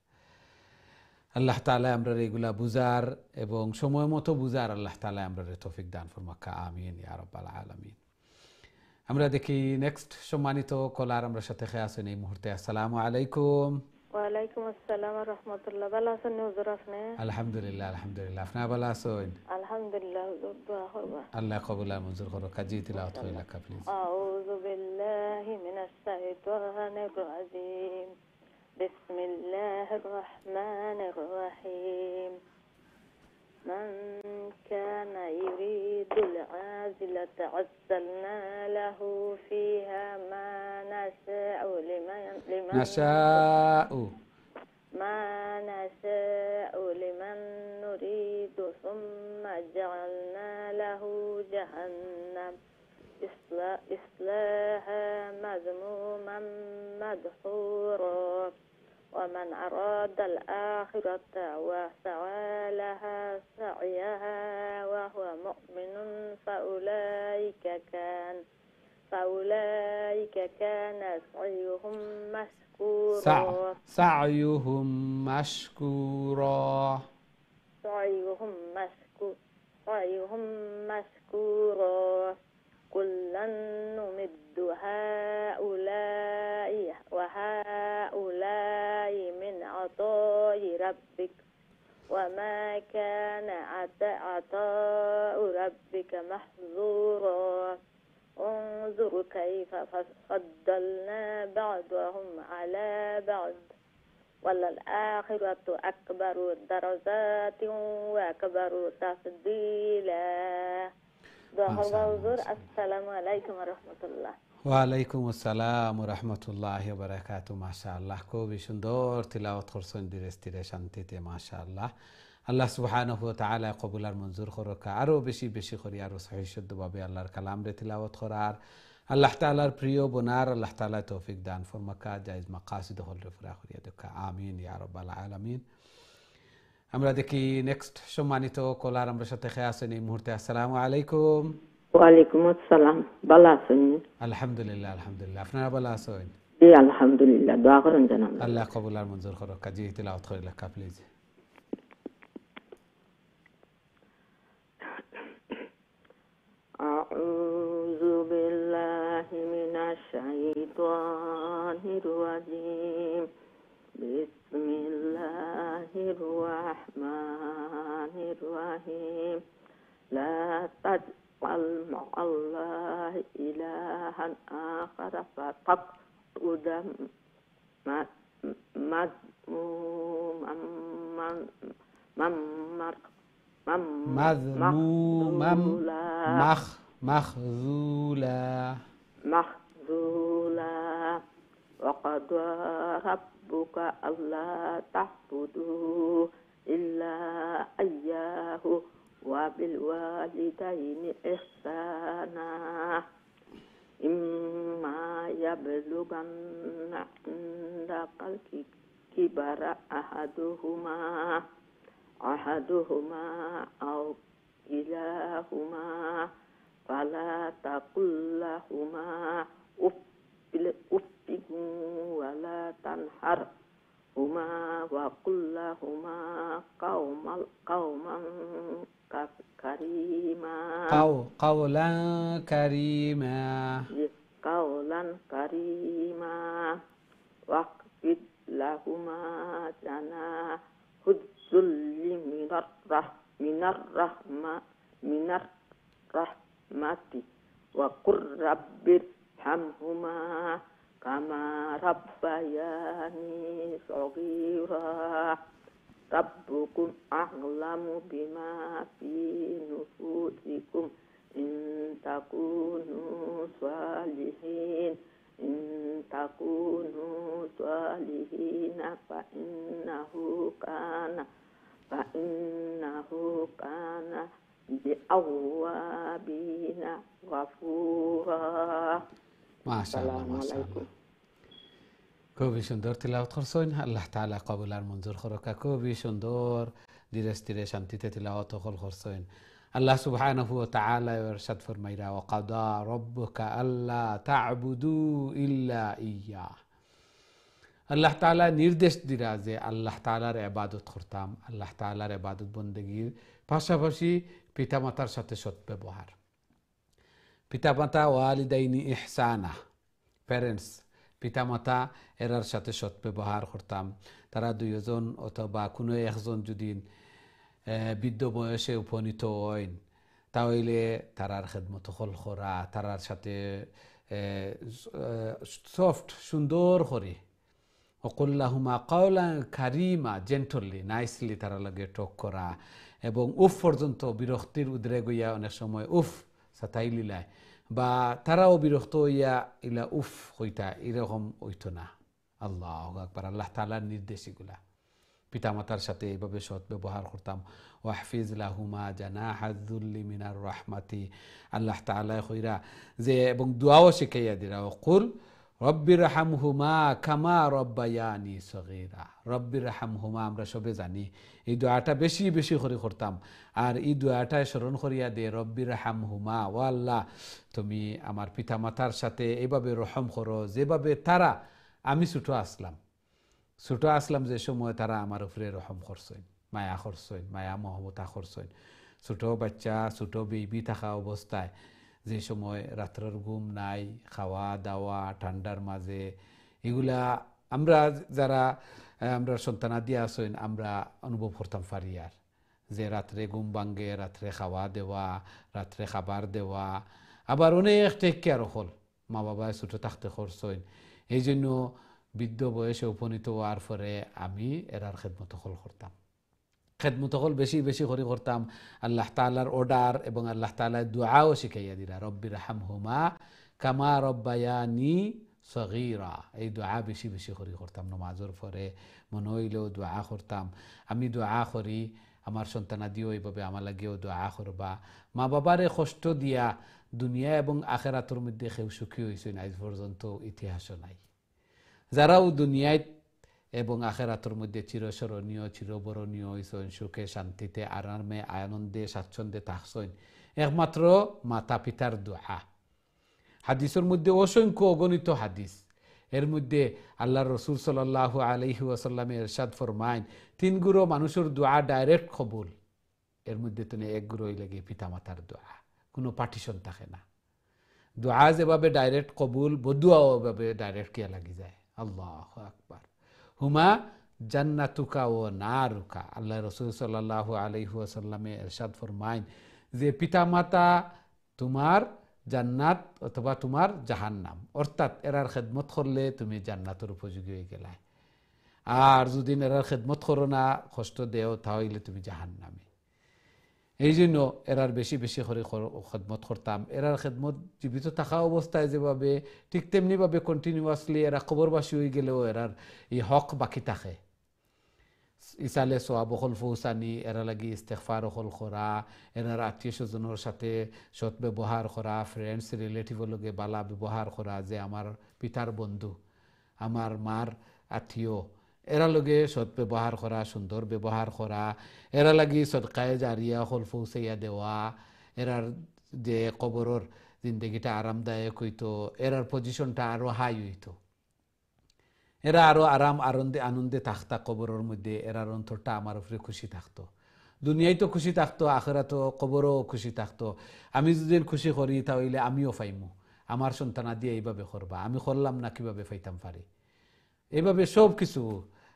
আল্লাহ তাআলা আমরা এগুলা বুঝার এবং সময় মতো বুঝার আল্লাহ তাআলা আমরা তৌফিক দান ফরমাক্কা, আমিন ইয়া রাব্বাল আলামিন। আমরা দেখি নেক্সট সম্মানিত কলার আমরা সাথে আছেন এই মুহূর্তে। আসসালামু আলাইকুম। ওয়ালাইকুম আসসালাম ওয়া রাহমাতুল্লাহ। ভালো আছেন হুজুর আপনি? আলহামদুলিল্লাহ আলহামদুলিল্লাহ, আপনারা ভালো আছেন? আলহামদুলিল্লাহ হুজুর, দোয়া করবা। আল্লাহ কবুল আর মঞ্জুর করুক। কাজী তিলাওয়াত হইলা প্লিজ। আউযু বিল্লাহি মিনাশ শাইতানির রাজীম। বিসমিল্লাহির রহমানির রহিম। মান কানা ইউরিদুল আযিলাতা আজ্জালনা লাহু ফিহা মা নাশাউ লিমান নুরিদু সুম্মা জাআলনা লাহু জাহান্নাম ইসলাহা মাযমুমান মাদহুরা ومن أراد الآخرة وسعى لها سعيها وهو مؤمن فأولئك كان سعيهم مشكورا كلا نمد هؤلاء وهؤلاء من عطاء ربك وما كان عطاء ربك محظورا انظر كيف فضلنا بعضهم على بعض وللآخرة أكبر درجات وأكبر تفضيلا. السلام عليكم ورحمة الله. ওয়ালাইকুম আসসালাম রহমতুল্লাহ বারাকাতু। মাশাআল্লাহ, খুবই সুন্দর তিলাওয়াত করছেন ধীরে স্থিরে শান্তিতে। মাশাআল্লাহ, আল্লাহ সুবহানাহু ওয়া তাআলা কবুল আর মঞ্জুর করুক। আরো বেশি বেশি করে আরো সহিহ শুদ্ধভাবে আল্লাহর কালাম রে তিলাওয়াত করার, আল্লাহ তাআলার প্রিয় বনার আল্লাহ তাআলা তৌফিক দান ফরমাকা, জায়েজ মাকাসিদ হল রে পুরা করিয়া দেখা। আমিন ইয়া রাব্বাল আলামিন। আমরা দেখি নেক্সট সম্মানিত কলার আমরা সাথে খেয়ে আছেন এই মুহূর্তে। আসসালামু আলাইকুম। ওয়ালাইকুম আসসালাম। ভালো আছেন? আলহামদুলিল্লাহ আলহামদুলিল্লাহ, আপনারা ভালো আছেন? জি আলহামদুলিল্লাহ, দোয়া করেন জানাম। আল্লাহ কবুল আর মঞ্জুর করুক। জি তিলাওয়াত করে লেখা প্লিজ। আউযু বিল্লাহি মিনাশ শাইতানির রাজিম। বিসমিল্লাহির রাহমানির রাহিম। লা তাজআল মা'আল্লাহি ইলাহান আখারা ফাতাকুদা মাখযুলা ওয়াকাদা রাব্বুকা আল্লা তা'বুদু ইল্লা ইয়্যাহু ওয়া বিল ওয়ালিদাইনি ইহসানা। ইম্মা ইয়াবলুগান্না ইনদাকাল কিবারা আহাদুহুমা আও কিলাহুমা ফালা তাকুল্লাহুমা উফফিন ওয়ালা তানহারহুমা ওয়া কুল্লাহুমা কাওমান কারীমা। কাওলান কারীমা। কাওলান কারীমা। ওয়াকফিদ লাহুমা জানাহুয-যুল্লি মিনার রাহমাতি ওয়া কুর রাব্বিরহামহুমা কামা রাব্বায়ানি সগীরা। রাব্বুকুম আ'লামু বিমা ফি নুফুসিকুম ইন তাকুনু সালিহিন ফাইন্নাহু কানা লিআওয়াবিনা গফুরা। মাশাআল্লাহ মাশাআল্লাহ, খুবই সুন্দর তিলাওয়াত করছেন। আল্লাহ তাআলা কবুল আর মঞ্জুর করুক। খুবই সুন্দর ধীরে স্থিরে শান্তিতে তিলাওয়াত করছেন। আল্লাহ সুবহানাহু ওয়া তাআলা ইরশাদ ফরমাইরা ওয়া কাদা রাব্বুকা আল্লা তা'বুদু ইল্লা ইয়্যাহ। আল্লাহ তাআলা নির্দেশ দিরা যে আল্লাহ তাআলার ইবাদত করতাম, আল্লাহ তাআলার ইবাদত বন্দেগীর পাশাপাশি পিতামাতার সাথে সৎ ব্যবহার। পিতামাতা ওয়ালিদাইনি ইহসানা, প্যারেন্টস পিতামাতা এরার সাথে সৎ ব্যবহার করতাম। তারা দুইজন অথবা কোনো একজন যদি বৃদ্ধ বয়সে উপনীত হন তাহলে তারার খেদমত হল করা, তারার সাথে সফট সুন্দর করে ওকুল্লাহুমা কাওলান কারীমা, জেন্টলি নাইসলি তারা লাগে টক করা, এবং উফ পর্যন্ত বিরক্তির উদ্রেক হইয়া অনেক সময় উফ সাতাইলিলায় বা তারাও বিরক্ত হইয়া ইলা উফ হইতা, এরকম হইতো না। আল্লাহু আকবার, আল্লাহ তাআলার নির্দেশ এগুলা। পিতামাতার সাথে এইভাবে সৎ ব্যবহার করতাম। ওয়াহফিজ লাহুমা জানাহাযুল্লি মিনার রাহমাতি, আল্লাহ তাআলা কইরা যে এবং দোয়াও শিখাইয়া দিরা ওকুল রব্বিরহামহুমা কামা রব্বায়ানি সগীরা। রব্বিরহামহুমা আমরা সবে জানি, এই দোয়াটা বেশি বেশি করে করতাম। আর এই দোয়াটা স্মরণ করিয়া দে রব্বিরহামহুমা, ও আল্লাহ তুমি আমার পিতামাতার সাথে এইভাবে রহম করো যেভাবে তারা, আমি ছোট আসলাম যে সময় তারা আমার উপরে রহম করছেন, মায়া করছেন, মায়া মহব্বত করছেন। ছোট বাচ্চা ছোট বেবি থাকা অবস্থায় যে সময় রাত্রের ঘুম নাই, খাওয়া দাওয়া ঠান্ডার মাঝে, এগুলা আমরা যারা আমরা সন্তানাদি আছেন আমরা অনুভব করতাম পারি। আর যে রাত্রে ঘুম ভাঙ্গে, রাত্রে খাওয়া দেওয়া, রাত্রে খাবার দেওয়া, আবার অনেক টেক কেয়ার হল মা বাবা ছোট থাকতে করছেন। এই জন্য বৃদ্ধ বয়সে উপনীত হওয়ার পরে আমি এরার খেদমত হল করতাম, খেদমত হল বেশি বেশি করে করতাম। আল্লাহ তাআলার অর্ডার এবং আল্লাহ তাআলার দুআও শিখাইয়া দিলা রব্বিরহামহুমা কামা রব্বায়ানি সগীরা। এই দোয়া বেশি বেশি করে করতাম, নমাজের পরে মনে হইলেও দোয়া করতাম। আমি দোয়া করি আমার সন্তানাদিও এইভাবে আমার লাগেও দোয়া করবা। মা বাবারে কষ্ট দিয়া দুনিয়া এবং আখেরাতের মধ্যে কেউ সুখী হয়েছে আজ পর্যন্ত ইতিহাসও নাই। যারাও দুনিয়ায় এবং আখেরাতের মধ্যে চিরস্মরণীয় চিরবরণীয় হয়েছেন, সুখে শান্তিতে আরামে আনন্দে স্বাচ্ছন্দ্যে থাকছেন, একমাত্র মাতা পিতার দোয়া। হাদিসের মধ্যে অসংখ্য অগণিত হাদিস, এর মধ্যে আল্লাহ রসুল সাল্লাল্লাহু আলাইহি ওয়াসাল্লামে ইরশাদ ফরমাইন, 3 গুরু মানুষের দোয়া ডাইরেক্ট কবুল। এর মধ্যে তো এক গুরুই লাগে পিতা মাতার দোয়া, কোনো পার্টিশন থাকে না। দোয়া যেভাবে ডাইরেক্ট কবুল, বদুয়াও এভাবে ডাইরেক্ট কিয়া লাগি যায়। আল্লাহু আকবার। হুমা জান্নাতুকা ও নারুকা। আল্লাহ রসুল সাল্লাল্লাহু আলাইহি ওয়াসাল্লামে ইরশাদ ফরমাইন যে পিতা মাতা তোমার জান্নাত অথবা তোমার জাহান্নাম, অর্থাৎ এরার খেদমত করলে তুমি জান্নাতের উপযোগী হয়ে গেলাই, আর যদি এরার খেদমত করো না, কষ্ট দেও, তাহলে তুমি জাহান্নামে। এই জন্য এরার বেশি বেশি করে খেদমত করতাম। এরার খেদমত জীবিত থাকা অবস্থায় যেভাবে, ঠিক তেমনিভাবে কন্টিনিউয়াসলি এরা কবরবাসী হয়ে গেলেও এরার এই হক বাকি থাকে। ইসালে সোয়াব হল ফৌসানি, এরা লাগি ইস্তেগফার হল করা, এরার আত্মীয় স্বজনের সাথে সৎ ব্যবহার করা, ফ্রেন্ডস রিলেটিভের লগে বালা ব্যবহার করা, যে আমার পিতার বন্ধু, আমার মার আত্মীয়, এরা লগে সৎ ব্যবহার করা, সুন্দর ব্যবহার করা, এরা লাগি সদকায়ে জারিয়া হল ফৌসাইয়া দেওয়া, এরার যে কবরের জিন্দগিটা আরামদায়ক হইতো, এরার পজিশনটা আরো হাই হইতো, এরা আরো আরাম আনন্দে থাকতা কবরের মধ্যে, এরার অন্তরটা আমার উপরে খুশি থাকতো। দুনিয়ায় তো খুশি থাকতো, আখেরাতো কবরও খুশি থাকতো। আমি যদি খুশি করি তাহলে আমিও পাইমু, আমার সন্তানা দিয়ে এইভাবে করবা, আমি করলাম না কিভাবে পাইতাম পারি, এইভাবে সব কিছু।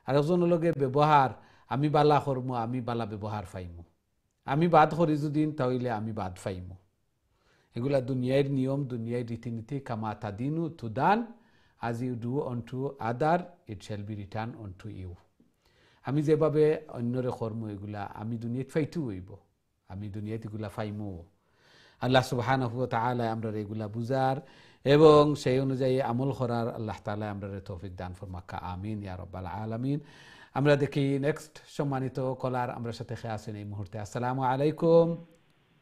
আর একজনের লগে ব্যবহার, আমি বালা করমু, আমি বালা ব্যবহার পাইমু, আমি বাদ করি যদি তাহলে আমি বাদ পাইমু। এগুলা দুনিয়ার নিয়ম, দুনিয়ার রীতিনীতি। কামা তাদিনু তুদান, as you do unto other it shall be returned unto you। আমি যেভাবে অন্যরে কর্ম, এগুলা আমি দুনিয়াত ফাইতু হইব, আমি দুনিয়াত এগুলা ফাইমু। আল্লাহ সুবহানাহু ওয়া তাআলা আমরা এগুলা বুঝার এবং সেই অনুযায়ী আমল করার আল্লাহ তাআলা আমরা তৌফিক দান ফরমাকা, আমিন ইয়া রাব্বাল আলামিন। আমরা দেখি নেক্সট সম্মানিত কলার আমরা সাথে খেয়ে আছেন এই মুহূর্তে। আসসালামু আলাইকুম।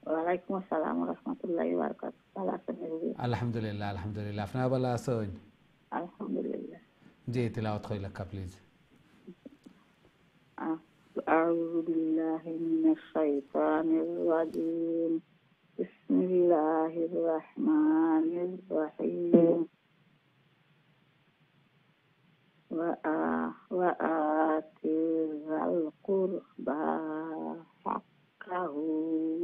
ওয়ালাইকুম আসসালাম ওয়া রাহমাতুল্লাহি ওয়া বারাকাতুহু। ভালো আছেন? আলহামদুলিল্লাহ আলহামদুলিল্লাহ, আপনারা ভালো আছেন? আলহামদুলিল্লাহ। জি, তিলাওয়াত কইলা প্লিজ। আউযু বিল্লাহি মিনাশ শাইতানির রাজিম। বিসমিল্লাহির রাহমানির রাহিম। ওয়া আতিল কুরবা হাক্কাহু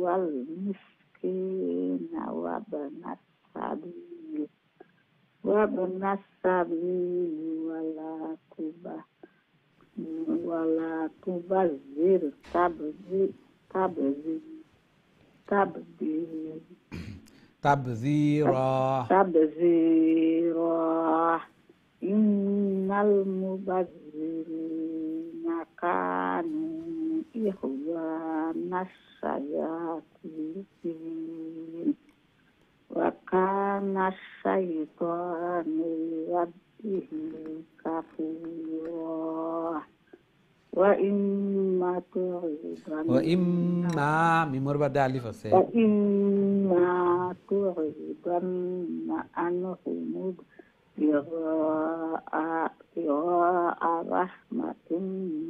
ওয়াল মিসকিনা ওয়া বানাস সাবিল وابن السبيل ولا تبذر تبذيرا إن المبذرين كانوا إخوان الشياطين وكان الشيطان لربه كفورا وإما تعرضن عنهم ابتغاء رحمة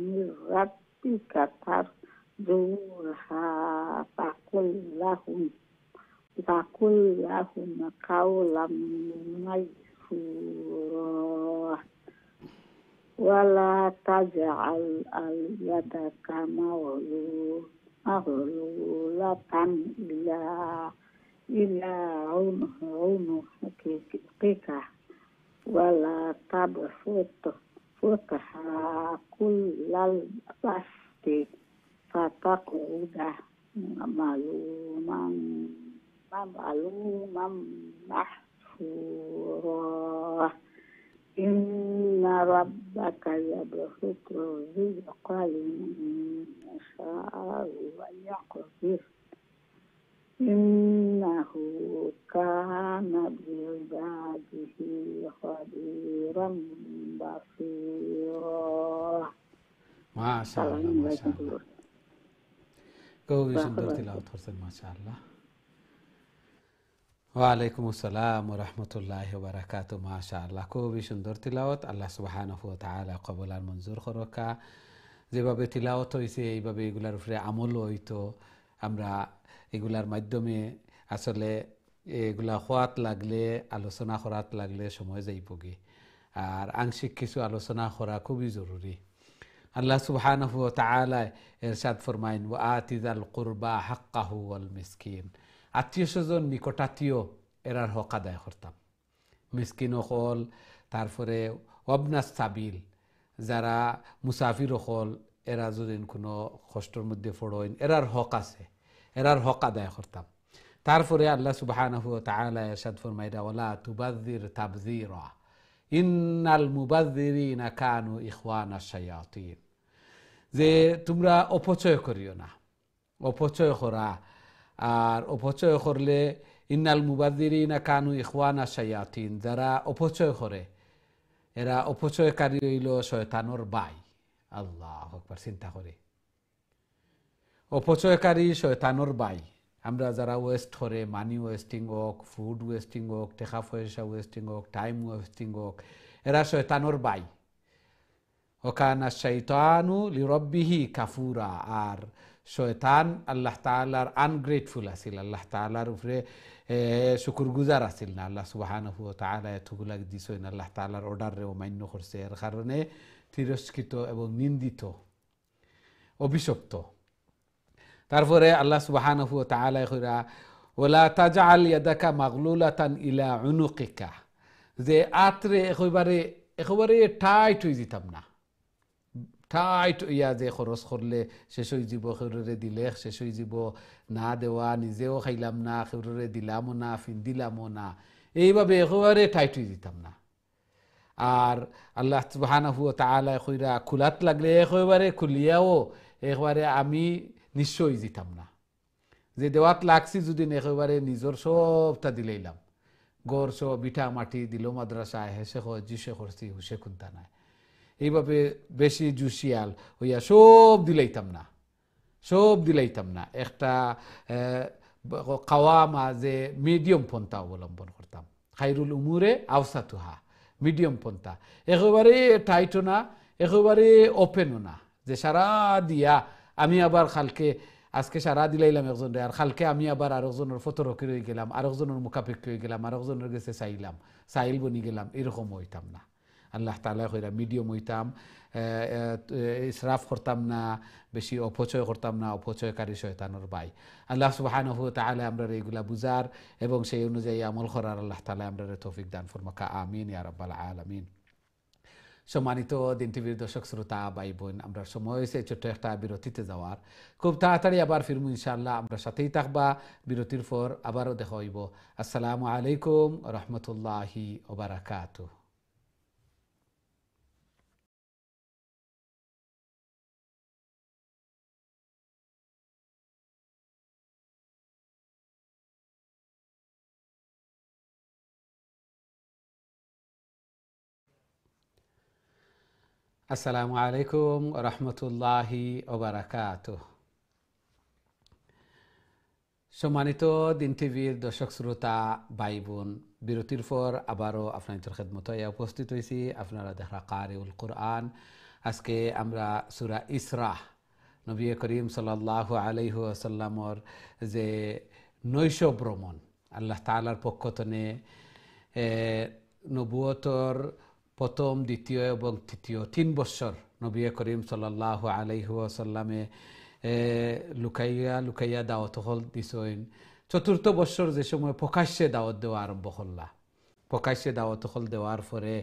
من ربك ترجوها فقل لهم قولا ميسورا ولا تجعل يدك مغلولة إلى عنقك ولا تبسطها كل البسط فتقعد ملوما محسورا إن ربك يبسط الرزق لمن يشاء ويقدر إنه كان بعباده خبيرا بصيرا মাশাআল্লাহ মাশাআল্লাহ খুবই সুন্দর তিলাওয়াত করছেন মাশাআল্লাহ ওয়ালাইকুম আসসালাম ওয়া রাহমাতুল্লাহি ওয়া বারাকাতুহু মাশাআল্লাহ খুবই সুন্দর তিলাওয়াত আল্লাহ সুবহানাহু ওয়া তাআলা কবুল আর মঞ্জুর করুকা যেভাবে তিলাওয়াত হইছে এইভাবে এগুলার উপরে আমল হইতো আমরা এগুলার মাধ্যমে আসলে এগুলা হওয়াত লাগলে আলোচনা করাত লাগলে সময় যাইবগে আর আংশিক কিছু আলোচনা করা খুবই জরুরি আল্লাহ সুবহানাহু ওয়া তাআলা ইরশাদ ফরমাইন ওয়া আতিযাল কুরবা হাক্কাহু ওয়াল মিসকিন আত্মীয়স্বজন নিকটাত্মীয় এরার হক আদায় করতাম মিসকিন হল তারপরে ওয়াবনাস সাবিল যারা মুসাফির হল এরা যদি কোনো কষ্টের মধ্যে পড়েন এরার হক আছে এরার হক আদায় করতাম তারপরে আল্লাহ সুবহানাহু ওয়া তাআলা ইরশাদ ফরমাইরা ওয়ালা তুবাযযির তাবযীরা ইন্নাল মুবাযযিরিনা কানু ইখওয়ানাশ শায়াতিন যে তোমরা অপচয় করিও না অপচয় করা আর অপচয় করলে ইন্নাল মুবাযযিরিনা কানু ইখওয়ানাশ শায়াতিন যারা অপচয় করে এরা অপচয়কারী হইল শয়তানের ভাই আল্লাহু আকবার চিন্তা করে অপচয়কারী শয়তানের ভাই আমরা যারা ওয়েস্ট করে মানি ওয়েস্টিং হোক ফুড ওয়েস্টিং হোক টাকা পয়সা ওয়েস্টিং হোক টাইম ওয়েস্টিং হোক এরা শয়তানের ভাই ওকানা শাইতানু লিরাব্বিহি কাফুরা আর শয়তান আল্লাহ তাআলার আনগ্রেটফুল আছিল আল্লাহ তাআলার উপরে শুকরগুজার আছিল না আল্লাহ সুবহানাহু ওয়া তাআলা এতগুলা দিছেন আল্লাহ তাআলার অর্ডারে অমান্য করছে এর কারণে তিরস্কৃত এবং নিন্দিত অভিশপ্ত তারপরে আল্লাহ সুবহানাহু ওয়া তাআলা কইরা ওয়ালা তাজআল ইয়াদাকা মাগলুলাতান ইলা উনুকিকা যে আত্রে একেবারে টাইট হয়ে যেতাম না টাইট ইয়া যে খরচ করলে শেষ হয়ে যাব খেউরে দিলে শেষ হয়ে যাব না দেওয়া নিজেও খাইলাম না খেউরে দিলামও না দিলামও না এইভাবে একেবারে টাইট হয়ে যেতাম না আর আল্লাহ সুবহানাহু ওয়া তাআলা কইরা খুলাত লাগলে একেবারে খুলিয়াও একেবারে আমি নিশ্চয়ই যেতাম না যে দেওয়াত লাগছি যদি একেবারে নিজের সবটা দিলাইলাম গড় সব বিঠা মাটি দিল মাদ্রাসায় হেসে জিসে করছি হুসে খুনতা নাই এইভাবে বেশি জুসিয়াল হইয়া সব দিলাইতাম না একটা খাওয়া মাঝে মিডিয়াম পন্থা অবলম্বন করতাম খাইরুল উমুরে আওসাতুহা মিডিয়াম পন্থা একেবারে টাইটও না একেবারে ওপেনও না যে সারা দিয়া আমি আবার খালকে আজকে সারা দিলাইলাম একজনের আর খালকে আমি আবার আরেকজনের ফতরকি হয়ে গেলাম আরেকজনের মুখাপেক্ষি হয়ে গেলাম আরেকজনের কাছে সাইল বনি গেলাম এরকম হইতাম না আল্লাহ তাআলা কইরা মিডিয়াম হইতাম ইসরাফ করতাম না বেশি অপচয় করতাম না অপচয়কারী শয়তানের ভাই আল্লাহ সুবহানাহু ওয়া তাআলা আমরা এইগুলা বুঝার এবং সেই অনুযায়ী আমল করার আল্লাহ তাআলা আমরা তৌফিক দান ফরমাকা আমিন ইয়া রাব্বাল আলামিন সম্মানিত দিন টিভির দর্শক শ্রোতা ভাই বোন আমরা সময় হয়েছে ছোট্ট একটা বিরতিতে যাওয়ার খুব তাড়াতাড়ি আবার ফিরবো ইনশাআল্লাহ আমরা সাথেই থাকবা বিরতির পর আবারও দেখা হইব আসসালামু আলাইকুম ওয়া রাহমাতুল্লাহি ওয়া বারাকাতুহু আসসালামু আলাইকুম ওয়া রাহমাতুল্লাহি ওয়া বারাকাতুহু সম্মানিত দিন টিভির দর্শক শ্রোতা ভাই বোন বিরতির পর আবারও আপনাদের খেদমতে উপস্থিত হয়েছি আপনারা দেখা কারিউল কুরআন আজকে আমরা সূরা ইসরা নবী করিম সাল্লাল্লাহু আলাইহি ওয়াসাল্লামর যে নৈশ ভ্রমণ আল্লাহ তাআলার পক্ষ থেকে নবুয়তর প্রথম দ্বিতীয় এবং তৃতীয় 3 বছর নবী করিম সাল্লাল্লাহু আলাইহি ওয়াসাল্লামে লুকাইয়া দাওয়াত হল দিছেন চতুর্থ বছর যে সময় প্রকাশ্যে দাওয়াত দেওয়া আরম্ভ করলা প্রকাশ্যে দাওয়াত হল দেওয়ার পরে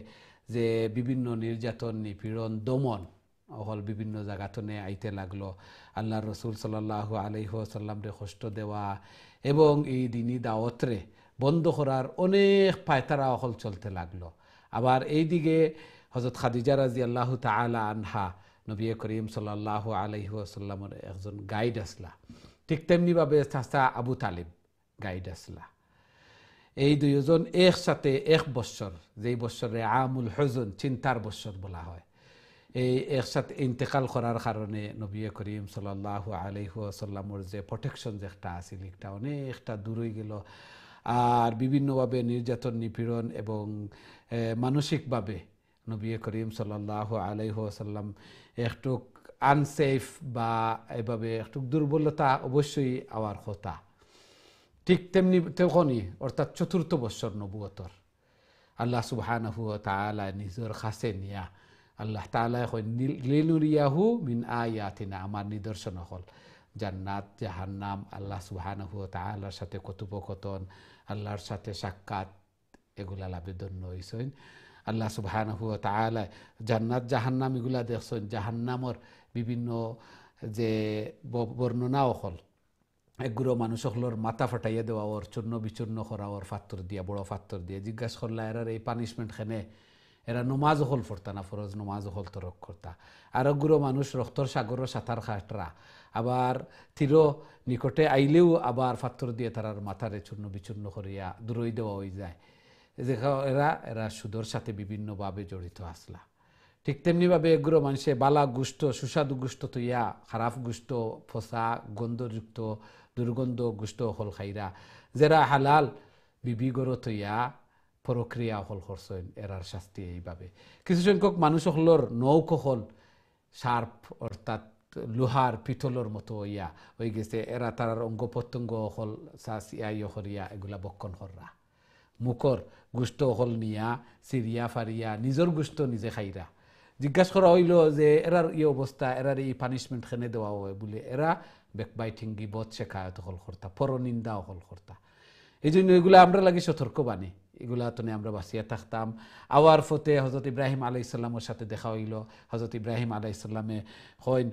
যে বিভিন্ন নির্যাতন নিপীড়ন দমন হল বিভিন্ন জায়গাতনে আইতে লাগলো আল্লাহর রাসূল সাল্লাল্লাহু আলাইহি ওয়াসাল্লামরে কষ্ট দেওয়া এবং এই দিনই দাওয়াতরে বন্ধ করার অনেক পায়তারা হল চলতে লাগলো আবার এইদিকে হযরত খাদিজা রাদিয়াল্লাহু তাআলা আনহা নবী করিম সাল্লাল্লাহু আলাইহি ওয়াসাল্লামের একজন গাইড আসলা ঠিক তেমনি ভাবে চাচা আবু তালিব গাইড আসলা এই দুইজন একসাথে এক বৎসর, যেই বৎসরে আমুল হুজন, চিন্তার বৎসর বলা হয়, এই একসাথে ইন্তেকাল করার কারণে নবী করিম সাল্লাল্লাহু আলাইহি ওয়াসাল্লামের যে প্রোটেকশন যে একটা আছিল, একটা অনেকটা দূর হয়ে গেল। আর বিভিন্নভাবে নির্যাতন, নিপীড়ন এবং মানসিকভাবে নবী করিম সাল্লাল্লাহু আলাইহি ওয়াসাল্লাম একটু আনসেফ বা এভাবে একটু দুর্বলতা অবশ্যই আওয়ার কথা। ঠিক তেমনি তখনই, অর্থাৎ ৪র্থ বৎসর নবুয়তর, আল্লাহ সুবহানাহু ওয়া তাআলা নিজের কাছে নিয়া আল্লাহ তাআলা কই লিনুরিয়াহু মিন আয়াতিনা, আমার নিদর্শন হল জান্নাত জাহান্নাম, আল্লাহ সুবহানাহু ওয়া তাআলার সাথে কথোপকথন, আল্লাহর সাথে সাক্ষাৎ, এগুলা আবেদন হইছেন। আল্লাহ সুবহানাহু ওয়া তাআলা জান্নাত জাহান্নাম এগুলা দেখছেন, জাহান্নামর বিভিন্ন যে বর্ণনাও হল, একগুলো মানুষ হলোর মাথা ফাটাইয়া দেওয়া, ওর চূর্ণ বিচূর্ণ করা, ওর ফাত্তর দিয়া, বড় ফাত্তর দিয়ে জিজ্ঞাসা করলা এরার এই পানিশমেন্ট খেনে, এরা নমাজ হল ফরতা না, ফরজ নমাজ হল তরক করতা। আর একগুলো মানুষ রক্তর সাগরের সাঁতার খাটরা, আবার তীর নিকটে আইলেও আবার ফাত্তর দিয়ে তারার মাথারে চূর্ণ বিচূর্ণ করিয়া দূরই দেওয়া হয়ে যায়। এরা সুদর সাথে বিভিন্নভাবে জড়িত আসলা। ঠিক তেমনিভাবে এগুলো মানুষে বালা গুষ্ট, সুস্বাদু গুষ্ট তৈয়া খারাপ গুষ্ট, ফসা গন্ধযুক্ত দুর্গন্ধ গুষ্ট হল খাইরা, যারা হালাল বিবিগর তৈয়া প্রক্রিয়া হল করছেন, এরার শাস্তি এইভাবে। কিছু সংখ্যক মানুষ হলর নৌক হল শার্প, অর্থাৎ লোহার পিতলর মতো ইয়া হয়ে গেছে, এরা তারার অঙ্গ প্রত্যঙ্গ হল সাসিয়া ইয়া এগুলা বক্ষণ হররা, মুখর গুষ্ট হল নিয়া সিরিয়া ফারিয়া নিজের গুষ্ট নিজে খাইরা। জিজ্ঞাসা করা হইল যে এরার এই অবস্থা, এরার এই পানিশমেন্ট খেনে দেওয়া হয় বলে, এরা বেকবাইটিং গিবত শেখায়ত হল করতা, পরনিন্দা হল করতা। এই জন্য এগুলো আমরা লাগি সতর্কবাণী, এগুলা তো আমরা বাঁচিয়া থাকতাম। আওয়ার ফতে হজরত ইব্রাহিম আলাইসাল্লামের সাথে দেখা হইল। হজরত ইব্রাহিম আলাইসাল্লামে কইন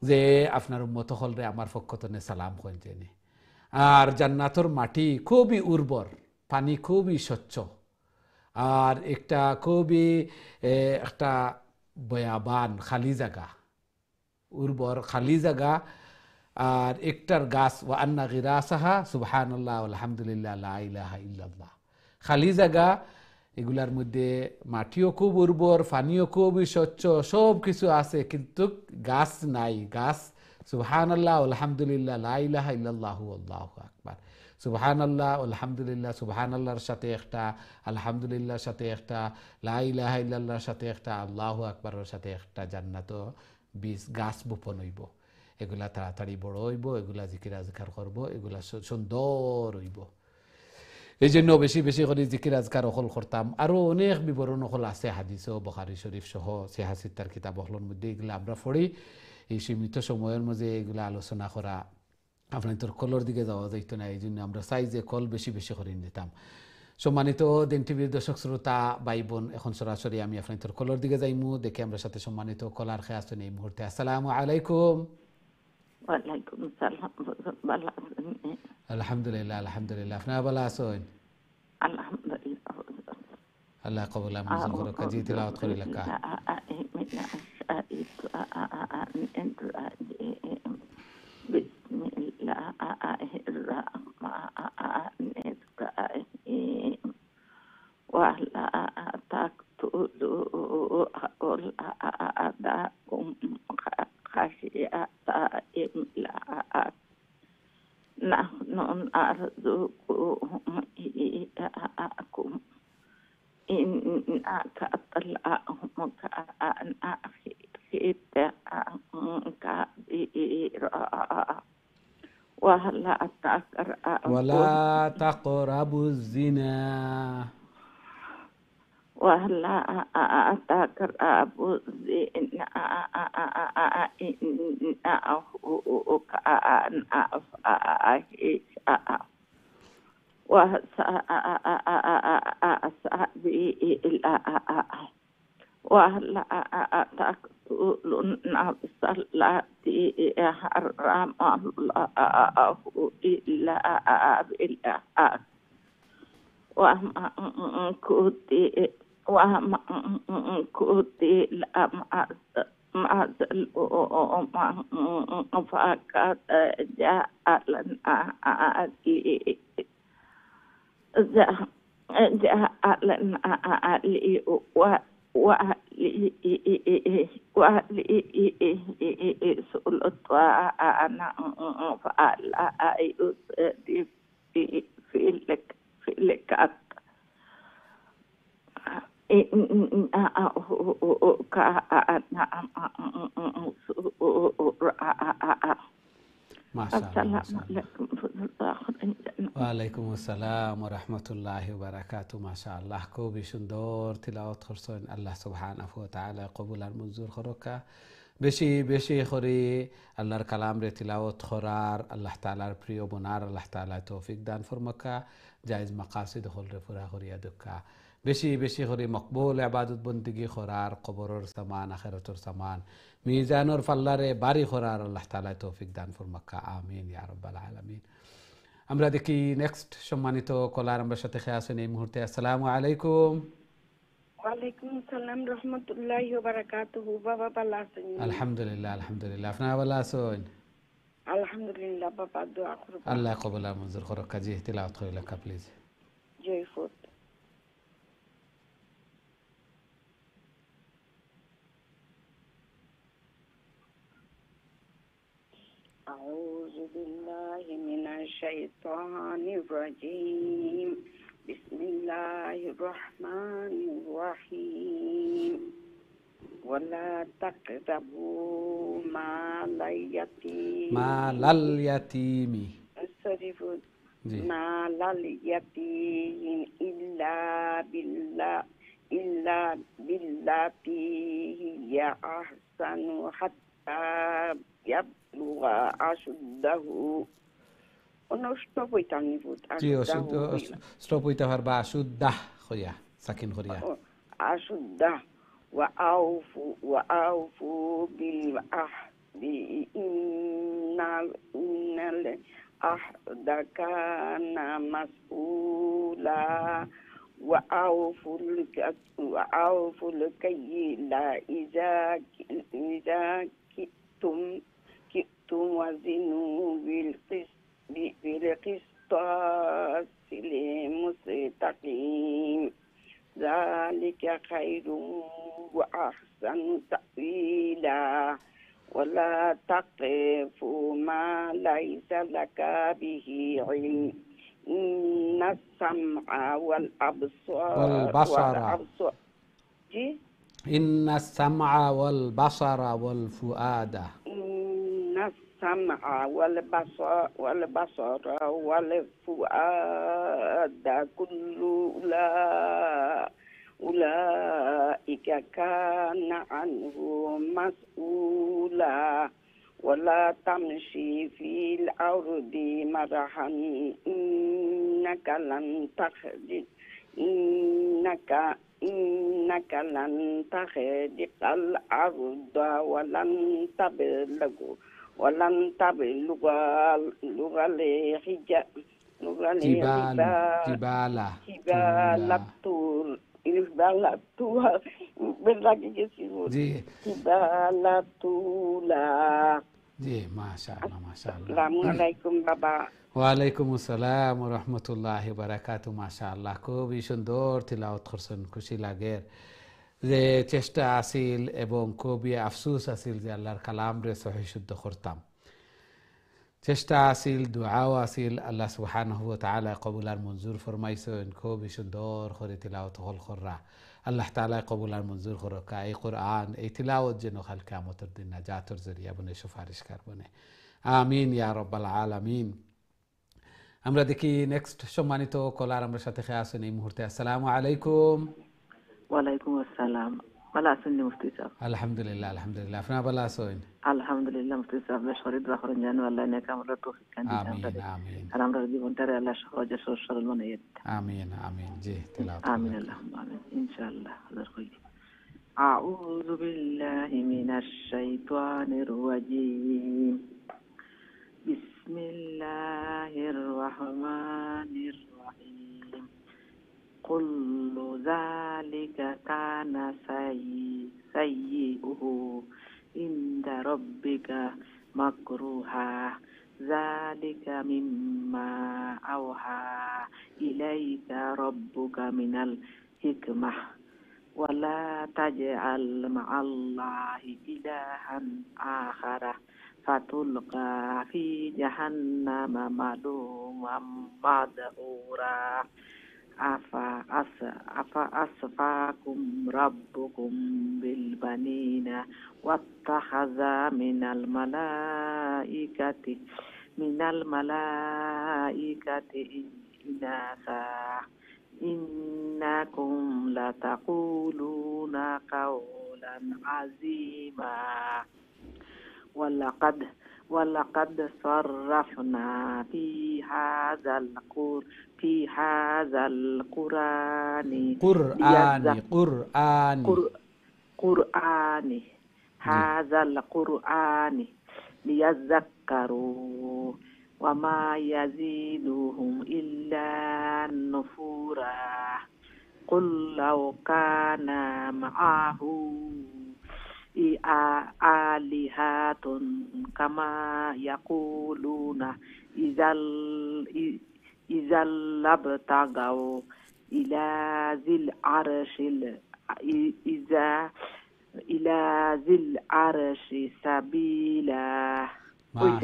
যে আপনার উম্মত হল রে আমার পক্ষতনে সালাম কইন জেনে। আর জান্নাতর মাটি খুবই উর্বর, পানি খুবই স্বচ্ছ, আর একটা খুবই একটা বয়াবান খালি জায়গা, উর্বর খালি জায়গা। আর একটার গাছ ওয়া আন্না গিরাসাহা সুবহানাল্লাহ আলহামদুলিল্লাহ লা ইলাহা ইল্লাল্লাহ, খালি জায়গা। এগুলার মধ্যে মাটিও খুব উর্বর, পানিও খুবই স্বচ্ছ, সব কিছু আছে, কিন্তু গাছ নাই। গাছ সুবহানাল্লাহ আলহামদুলিল্লাহ লা ইলাহা ইল্লাল্লাহু আল্লাহু আকবার, সুবহানাল্লাহ আলহামদুলিল্লাহ, সুবহানাল্লাহর সাথে একটা, আলহামদুলিল্লাহর সাথে একটা, লা ইলাহা ইল্লাল্লাহর সাথে একটা, আল্লাহু আকবারের সাথে একটা, জান্নাত বীজ গাছ বপন হইব। এগুলা তাড়াতাড়ি বড় হইব, এগুলা জিকির আজকার করবো, এগুলা সুন্দর হইব। এই জন্য বেশি বেশি করে জিকির আজকার অকল করতাম। আরও অনেক বিবরণ অকল আছে হাদিস ও বুখারী শরীফ সহ সিহাসিত্তার কিতাব অকলের মধ্যে, এগুলা আমরা পড়ি। এই সীমিত সময়ের মধ্যে এগুলা আলোচনা করা আপনার তোর কলর দিকে যাওয়া যাইত না, এই জন্য আমরা চাই যে কল বেশি বেশি করে নিতাম। সম্মানিত দিন টিভির দর্শক শ্রোতা ভাই বোন, এখন সরাসরি আমি আপনার তোর কলর দিকে যাইমু, দেখে আমরা সাথে সম্মানিত কলার খেয়ে আসছেন এই মুহূর্তে। আসসালামু আলাইকুম। ওয়ালাইকুম সালাম, ভালো আছেন? আলহামদুলিল্লাহ আলহামদুলিল্লাহ, আপনারা ভালো আছেন? আলহামদুলিল্লাহ। আল্লাহ কবুল মঞ্জুর করুক। জি তিলাওয়াত করি লেখা। ولا تقتلوا أولادكم خشية إملاق نحن نرزقهم إياكم إن قتلهم كان خطأ كبيرا ولا تقربوا الزنا ولا تقربوا الزنا إنه كان فاحشة وساء سبيلا ولا تقتلوا النفس التي حرم الله إلا بالحق ومن قتل مظلوما فقد جعلنا মাশাআল্লাহ ওয়ালাইকুম আসসালাম ওয়া রাহমাতুল্লাহি ওয়া বারাকাতুহু মাশাআল্লাহ খুবই সুন্দর তিলাওয়াত করছেন আল্লাহ সুবহানাহু ওয়া তাআলা কবুল আর মঞ্জুর করুকা বেশি বেশি করে আল্লাহর কালাম রে তিলাওয়াত করার আল্লাহ তাআলার প্রিয় বনার আল্লাহ তাআলা তৌফিক দান ফরমাকা জায়েজ মাকাসিদ হল রে পুরা করিয়া দুকা বেশি বেশি করে মকবুল ইবাদত বندگی করার কবরের সামান আখিরাতের সামান মিজানুর ফাল্লারে বাড়ি করার আল্লাহ তাআলা তৌফিক দান ফরমাকা আমিন ইয়া রাব্বাল আলামিন আমরা দেখি নেক্সট সম্মানিত কলার আমরা সাথে আছেন এই মুহূর্তে আসসালামু আলাইকুম ওয়ালাইকুম আসসালাম রাহমাতুল্লাহি ওয়া বারাকাতুহু বাবা ভালো আছেন আলহামদুলিল্লাহ আলহামদুলিল্লাহ আপনারা ভালো আছেন আলহামদুলিল্লাহ বাবা দোয়া করব আল্লাহ কবুল আর মঞ্জুর করুক কাজী তিলাওয়াত করিলে প্লিজ জয়ফুত أعوذ بالله من الشيطان الرجيم بسم الله الرحمن الرحيم ولا تقربوا مال اليتيم مال اليتيم إلا بالتي هي أحسن حتى يبلغ أشده أشده وأوفوا بالعهد إن العهد كان مسؤولا وأوفوا الكيل إذا كئتم وزنوا بالقسطاس المستقيم ذلك خير وأحسن تأويلا ولا تقف ما ليس لك به علم إن السمع والأبصار إن السمع والبصر والفؤاد إن السمع والبصر والفؤاد كل أولئك كان عنه مسؤولا ولا تمشي في الأرض مرحا إنك لن تخرق الأرض ولن تبلغ الجبال طولا জি মাশাআল্লাহ মাশাআল্লাহ আসসালামু আলাইকুম বাবা ওয়ালাইকুম আসসালাম ওয়া রাহমাতুল্লাহি ওয়া বারাকাতুহু মাশাআল্লাহ খুবই সুন্দর তিলাওয়াত করছেন খুশি লাগে যে চেষ্টা আসিল এবং খুবই আফসোস আসিল যে আল্লাহর কালাম রে সহিহ শুদ্ধ করতাম চেষ্টা আসিল দোয়াও আসিল আল্লাহ সুবহানাহু ওয়া তাআলা কবুল আর মঞ্জুর ফরমাইছেন খুবই সুন্দর করে তিলাওয়াত হল কররা আল্লাহ তাআলা কবুল আর মঞ্জুর করুক এই কোরআন এই তিলাওয়াত যেন কাল কিয়ামতের দিন নাজাতের জরিয়া বনে সুপারিশকার বনে আমিন ইয়া রাব্বাল আলামিন আমরা দেখি নেক্সট সম্মানিত কলার আমরা সাথে আছেন এই মুহূর্তে আসসালামু আলাইকুম ওয়ালাইকুম আসসালাম ভালো আছেন মুফতি সাহেব আলহামদুলিল্লাহ আলহামদুলিল্লাহ আপনারা ভালো আছেন আলহামদুলিল্লাহ মুফতি সাহেব শরীর দোয়া করেন যেন আল্লাহ নেক আমলের তৌফিক দান করেন আমিন আমিন আর আমরা জীবনটারে আল্লাহ সহজে সরল বানাইয়ে দেন আমিন আমিন জি তিলাওয়াত আমিন আল্লাহুম্মা আমিন ইনশাআল্লাহ হাজার কই আউযু বিল্লাহি মিনাশ শাইতানির রাজীম বিসমিল্লাহির রহমানির রহিম কুল্লু যালিকা কানা সাইয়্যুহু ইনদা রাব্বিকা মাকরুহা ذلك مما أوحى إليك ربك من الحكمة ولا تجعل مع الله إلها آخر فتلقى في جهنم ملوما مدحورا أفأصفاكم ربكم بالبنين واتخذ من الملائكة إناثا إنكم لتقولون قولا عظيما ولقد صرفنا في هذا القرآن هذا القرآن ليذكروا وما يزيدهم إلا نفورا قل لو كان معه آلهة كما يقولون إذا لابتغوا إلى ذي العرش سبيلا ما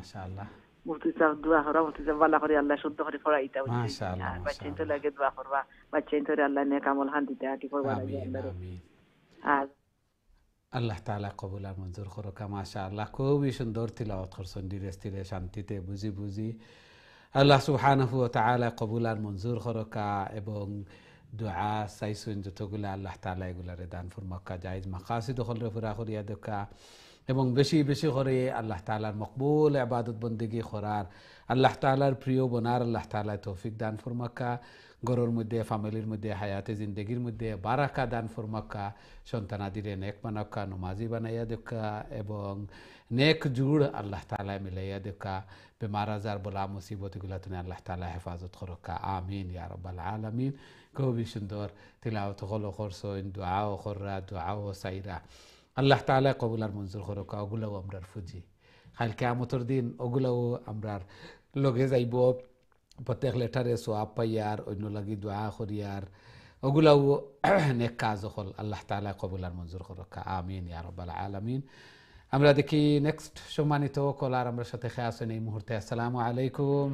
شاء الله মুফতি সাহেব দোয়া করা মুফতি সাহেব ভালো করে আল্লাহ শুদ্ধ করে পড়াইতা মাশাআল্লাহ বাচ্চাইন তো লাগে দোয়া করবা বাচ্চাইন তো আল্লাহ নেক আমল শান্তিতে আকি করবা আমিন আমিন আর আল্লাহ তাআলা কবুল আর মঞ্জুর করুক মাশাআল্লাহ খুবই সুন্দর তিলাওয়াত করছেন ধীরে স্থিরে শান্তিতে বুঝি আল্লাহ সুবহানাহু ওয়া তাআলা কবুল আর মঞ্জুর করুক এবং দোয়া চাইছেন যতগুলা আল্লাহ তাআলা এগুলারে দান ফরমাক্কা জায়েজ মাকাসিদ হলরে পুরা করিয়া দেখা এবং বেশি বেশি করে আল্লাহ তাআলার মকবুল ইবাদত বন্দেগী করার আল্লাহ তাআলার প্রিয় বনার আল্লাহ তাআলা তৌফিক দান ফরমাক্কা ঘরের মধ্যে ফ্যামিলির মধ্যে হায়াতে জিন্দগির মধ্যে বারাকা দান ফরমাক্কা সন্তানাদিরে নেক বানাক্কা নমাজি বানাইয়া দেখা এবং নেক জুড় আল্লাহ তাআলা মিলাইয়া দেখা বেমার আজার বলা মুসিবত এগুলা তুমি আল্লাহ তাআলা হেফাজত করক্কা আমিন ইয়া রাব্বাল আলামিন খুবই সুন্দর তিলাওয়াত হলো করছেন দোয়াও কররা দোয়াও সাইরা আল্লাহ তাআলা কবুল আর মঞ্জুর করক্কা ওগুলাও আমরার ফুজি কাল কিয়ামতের দিন ওগুলাও আমরার লগে যাইব প্রত্যেক লেটারে সোয়াব পাইয়ার অন্য লাগি দোয়া করিয়ার ওগুলাও নেক কাজ হল আল্লাহ তাআলা কবুল আর মঞ্জুর করক্কা আমিন ইয়া রাব্বাল আলামিন আমরা দেখি নেক্সট সম্মানিত কলার আমরা সাথে খেয়ে আসেন এই মুহূর্তে আসসালামু আলাইকুম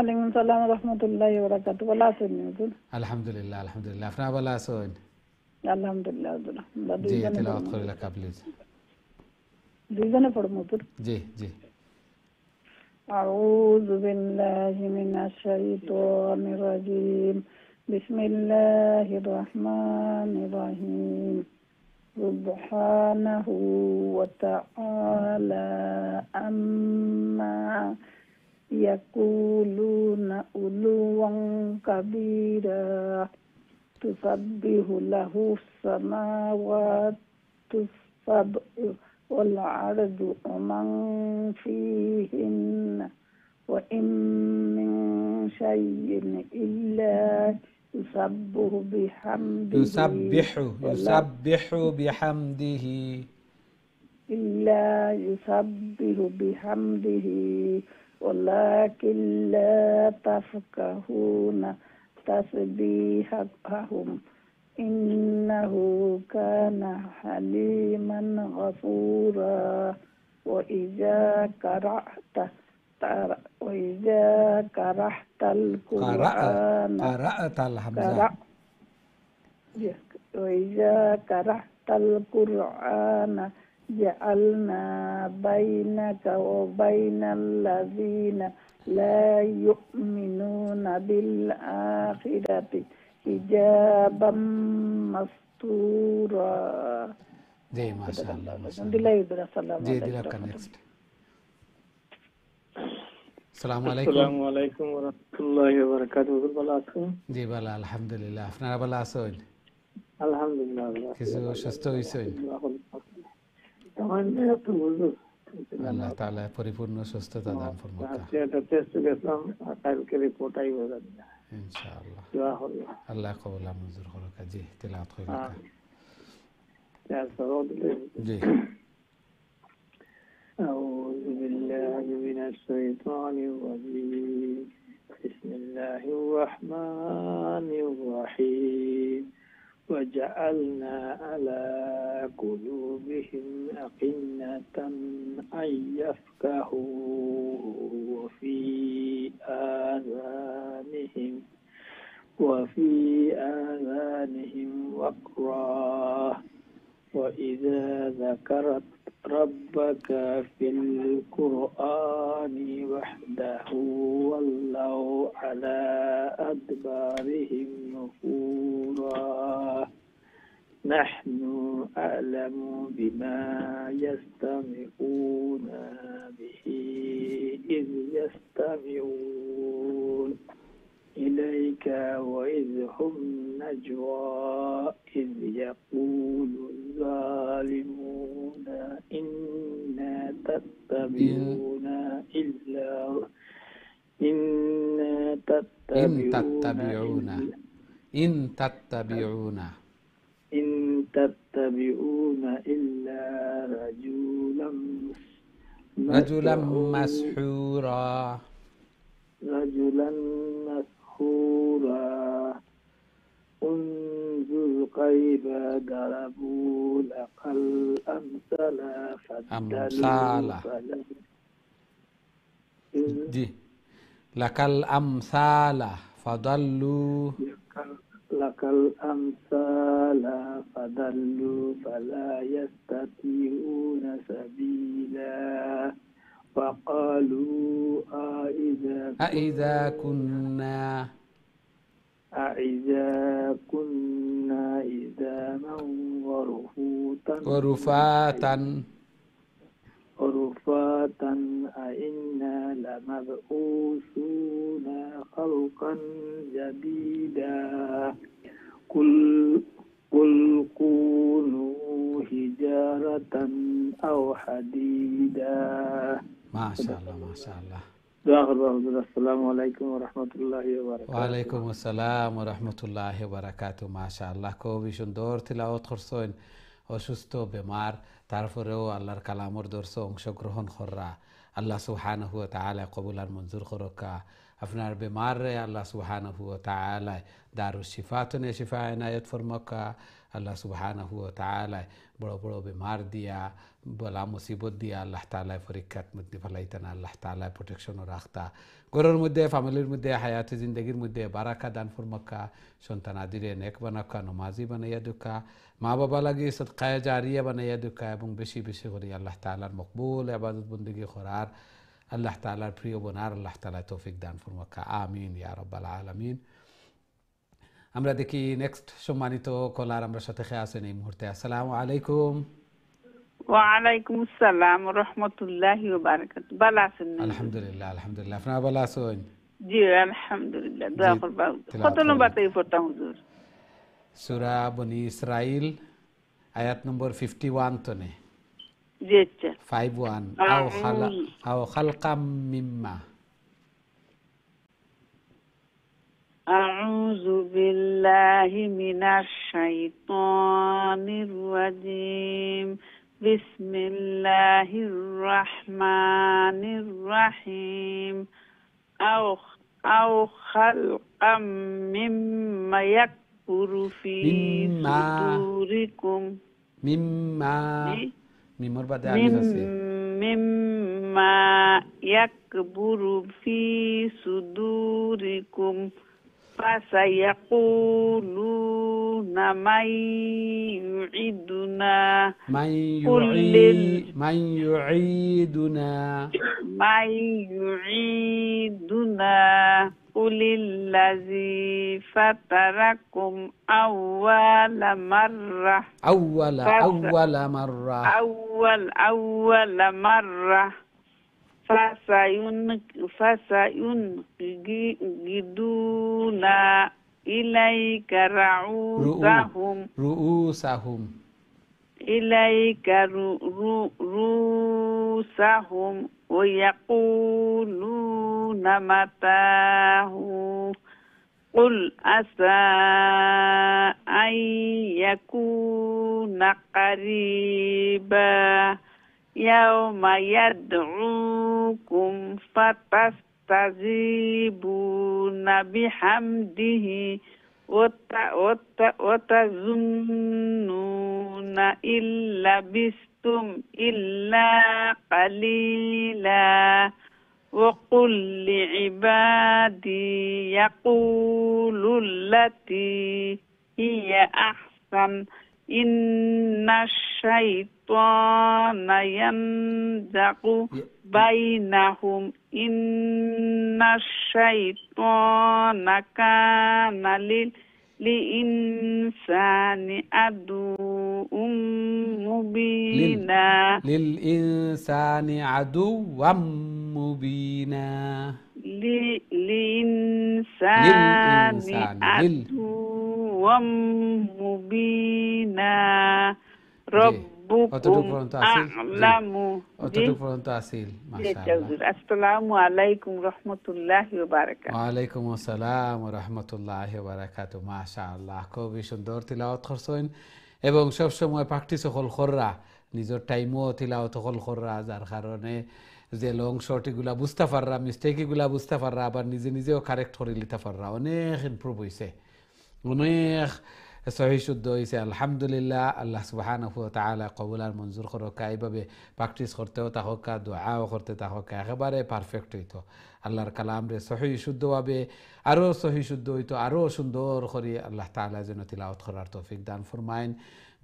আলাইকুম সালাম রহমতুল্লাহি ওয়া বারাকাতুহু ভালো আছেন হুজুর আলহামদুলিল্লাহ আলহামদুলিল্লাহ আপনারা ভালো আছেন আলহামদুলিল্লাহ হুজুর জি তেলাওয়াত করে লেখা প্লিজ দুইজনে পড়ব হুজুর জি জি আউযু বিল্লাহি মিনাশ শাইতানির রাজিম বিসমিল্লাহির রহমানির রহিম سبحانه وتعالى أما يقولون علوا كبيرا تسبح له السماوات السبع والأرض ومن فيهن وإن من شيء إلا يسبح بحمده إلا يسبح بحمده ولكن لا تفقهون تسبيحهم إنه كان حليما غفورا وإذا قرأت القرآن وإذا قرأت القرآن جعلنا بينك وبين الذين لا يؤمنون بالآخرة حجابا مستورا. जी माशाअल्लाह माशाअल्लाह जी दिला का नेक्स्ट আসসালামু আলাইকুম ওয়া রাহমাতুল্লাহি ওয়া বারাকাতুহু ভালো আছেন জি ভালো আলহামদুলিল্লাহ আপনারা ভালো আছেন আলহামদুলিল্লাহ কিছু সুস্থ হইছেন আল্লাহ তাআলা পরিপূর্ণ সুস্থতা দান ফরমাক এটা টেস্ট গেলাম কালকে রিপোর্ট আইব ইনশাআল্লাহ দোয়া করুন আল্লাহ কবুল মঞ্জুর করুক জি তেলাওয়াত করুন জি أعوذ بالله من الشيطان الرجيم بسم الله الرحمن الرحيم وجعلنا على قلوبهم أكنة أن يفقهوا وفي آذانهم وقرا وإذا ذكرت ربك في القرآن وحده ولوا على أدبارهم نفورا نحن أعلم بما يستمعون به إذ يستمعون إليك وإذ هم نجوى إذ يقول الظالمون إن تتبعون إلا رجلا مسحورا انظر كيف ضربوا لك الأمثال فضلوا فلا يستطيعون سبيلا وقالوا أإذا كنا عظاما ورفاتا أئنا لمبعوثون خلقا جديدا قل كونوا حجارة أو حديدا. ما شاء الله. السلام عليكم ورحمة الله وبركاته. وعليكم السلام ورحمة الله وبركاته. ما شاء الله খুবই সুন্দর তিলাওয়াত করছেন। অসুস্থ বেমার তারপরেও আল্লাহর কালামর দর্শ অংশগ্রহণ করা আল্লাহ সুবহানাহু ওয়া তাআলা কবুল আর মঞ্জুর করকা। আপনার বেমার রে আল্লাহ সুবহানাহু ওয়া তাআলা দারুশ শিফাতুন শিফা ইনায়াত ফরমাকা। আল্লাহ সুবহানাহু ওয়া তাআলা বড় বড় বেমার দিয়া বলা মুসিবত দিয়া আল্লাহ তাআলা পরীক্ষার মধ্যে ফেলাইতেন। আল্লাহ তাআলা প্রোটেকশনও রাখতা। ঘরের মধ্যে ফ্যামিলির মধ্যে হায়াতে জিন্দগির মধ্যে বারাকা দান ফরমাকা। সন্তান আদিরে নেক বানাকা, নমাজি বানাইয়া দুকা, মা বাবা লাগি সদকায়ে জারিয়া বানাইয়া দুকা এবং বেশি বেশি করে আল্লাহ তাআলার মকবুল ইবাদত বন্দেগি করার আল্লাহ তাআলার প্রিয় বনার আল্লাহ তাআলা তৌফিক দান ফরমাকা। আমিন ইয়া রাব্বাল আলামিন। আমরা দেখি নেক্সট সম্মানিত কলার আমরা সাথে আছেন এই মুহূর্তে। আসসালামু আলাইকুম। ওয়ালাইকুম আসসালাম ওয়া রাহমাতুল্লাহি ওয়া বারাকাতুহু। ভালো আছেন? আলহামদুলিল্লাহ। আপনারা ভালো আছেন? জি আলহামদুলিল্লাহ। দোয়া করবা। কত নম্বর থেকে পড়তাম হুজুর? সূরা বনি ইসরাইল আয়াত নম্বর 51 তনে। জি আচ্ছা। 51 আও খালকাম মিম্মা। আউযু বিল্লাহি মিনাশ শাইতানির রাজিম। বিসমিল্লাহির রাহমানির রাহিম। আও খালকাম মিম্মা ইয়াকবুরু ফি সুদুরিকুম। মিমর বাদে আলিফ আছে। মিম্মা ইয়াকবুরু ফি সুদুরিকুম ফাসায়াকুলুনা মান ইউঈদুনা কুলিল্লাযী ফাতারাকুম আউওয়ালা মাররা ফাসায়ুনগিদুনা ইলাইকা রুউসাহুম ওয়া ইয়াকুলুনা মাতাহু কুল আসা আন ইয়াকুনা কারিবা ইয়াউমা ইয়াদউকুম ফাতাস্তাজিবুনা বিহামদিহি ওয়া তাযুন্নুনা ইল্লা বিস্তুম ইল্লা কালিলা وقل لعبادي يقولوا التي هي أحسن إن الشيطان ينزغ بينهم إن الشيطان كان للإنسان عدوا مبينا للإنسان عدوا مبينا للإنسان عدوا مبينا ربكم أعلم السلام عليكم ورحمة الله وبركاته ওয়ালাইকুম আসসালাম ওয়া রাহমাতুল্লাহি ওয়া বারাকাতুহু মাশাআল্লাহ খুবই সুন্দর তিলাওয়াত করছেন এবং সব সময় প্র্যাকটিস হল কররা নিজের টাইমও তিলাওয়াত হল কররা যার কারণে যে লং শর্ট এগুলা বুঝতে পাররা মিস্টেক এগুলা বুঝতে পাররা আবার নিজে নিজেও কারেক্ট করে নিতে পাররা অনেক ইমপ্রুভ হয়েছে অনেক সহি শুদ্ধ হয়েছে আলহামদুলিল্লাহ আল্লাহ সুবহানাহু ওয়া তাআলা কবুল আর মঞ্জুর করুকা এইভাবে প্র্যাকটিস করতেও থাকা দোয়াও করতে থাকা একেবারে পারফেক্ট হইতো আল্লাহর কালাম রে সহি শুদ্ধভাবে আরও সহি শুদ্ধ হইতো আরও সুন্দর করে আল্লাহ তাআলা যেন তিলাওয়াত করার তৌফিক দান ফরমাইন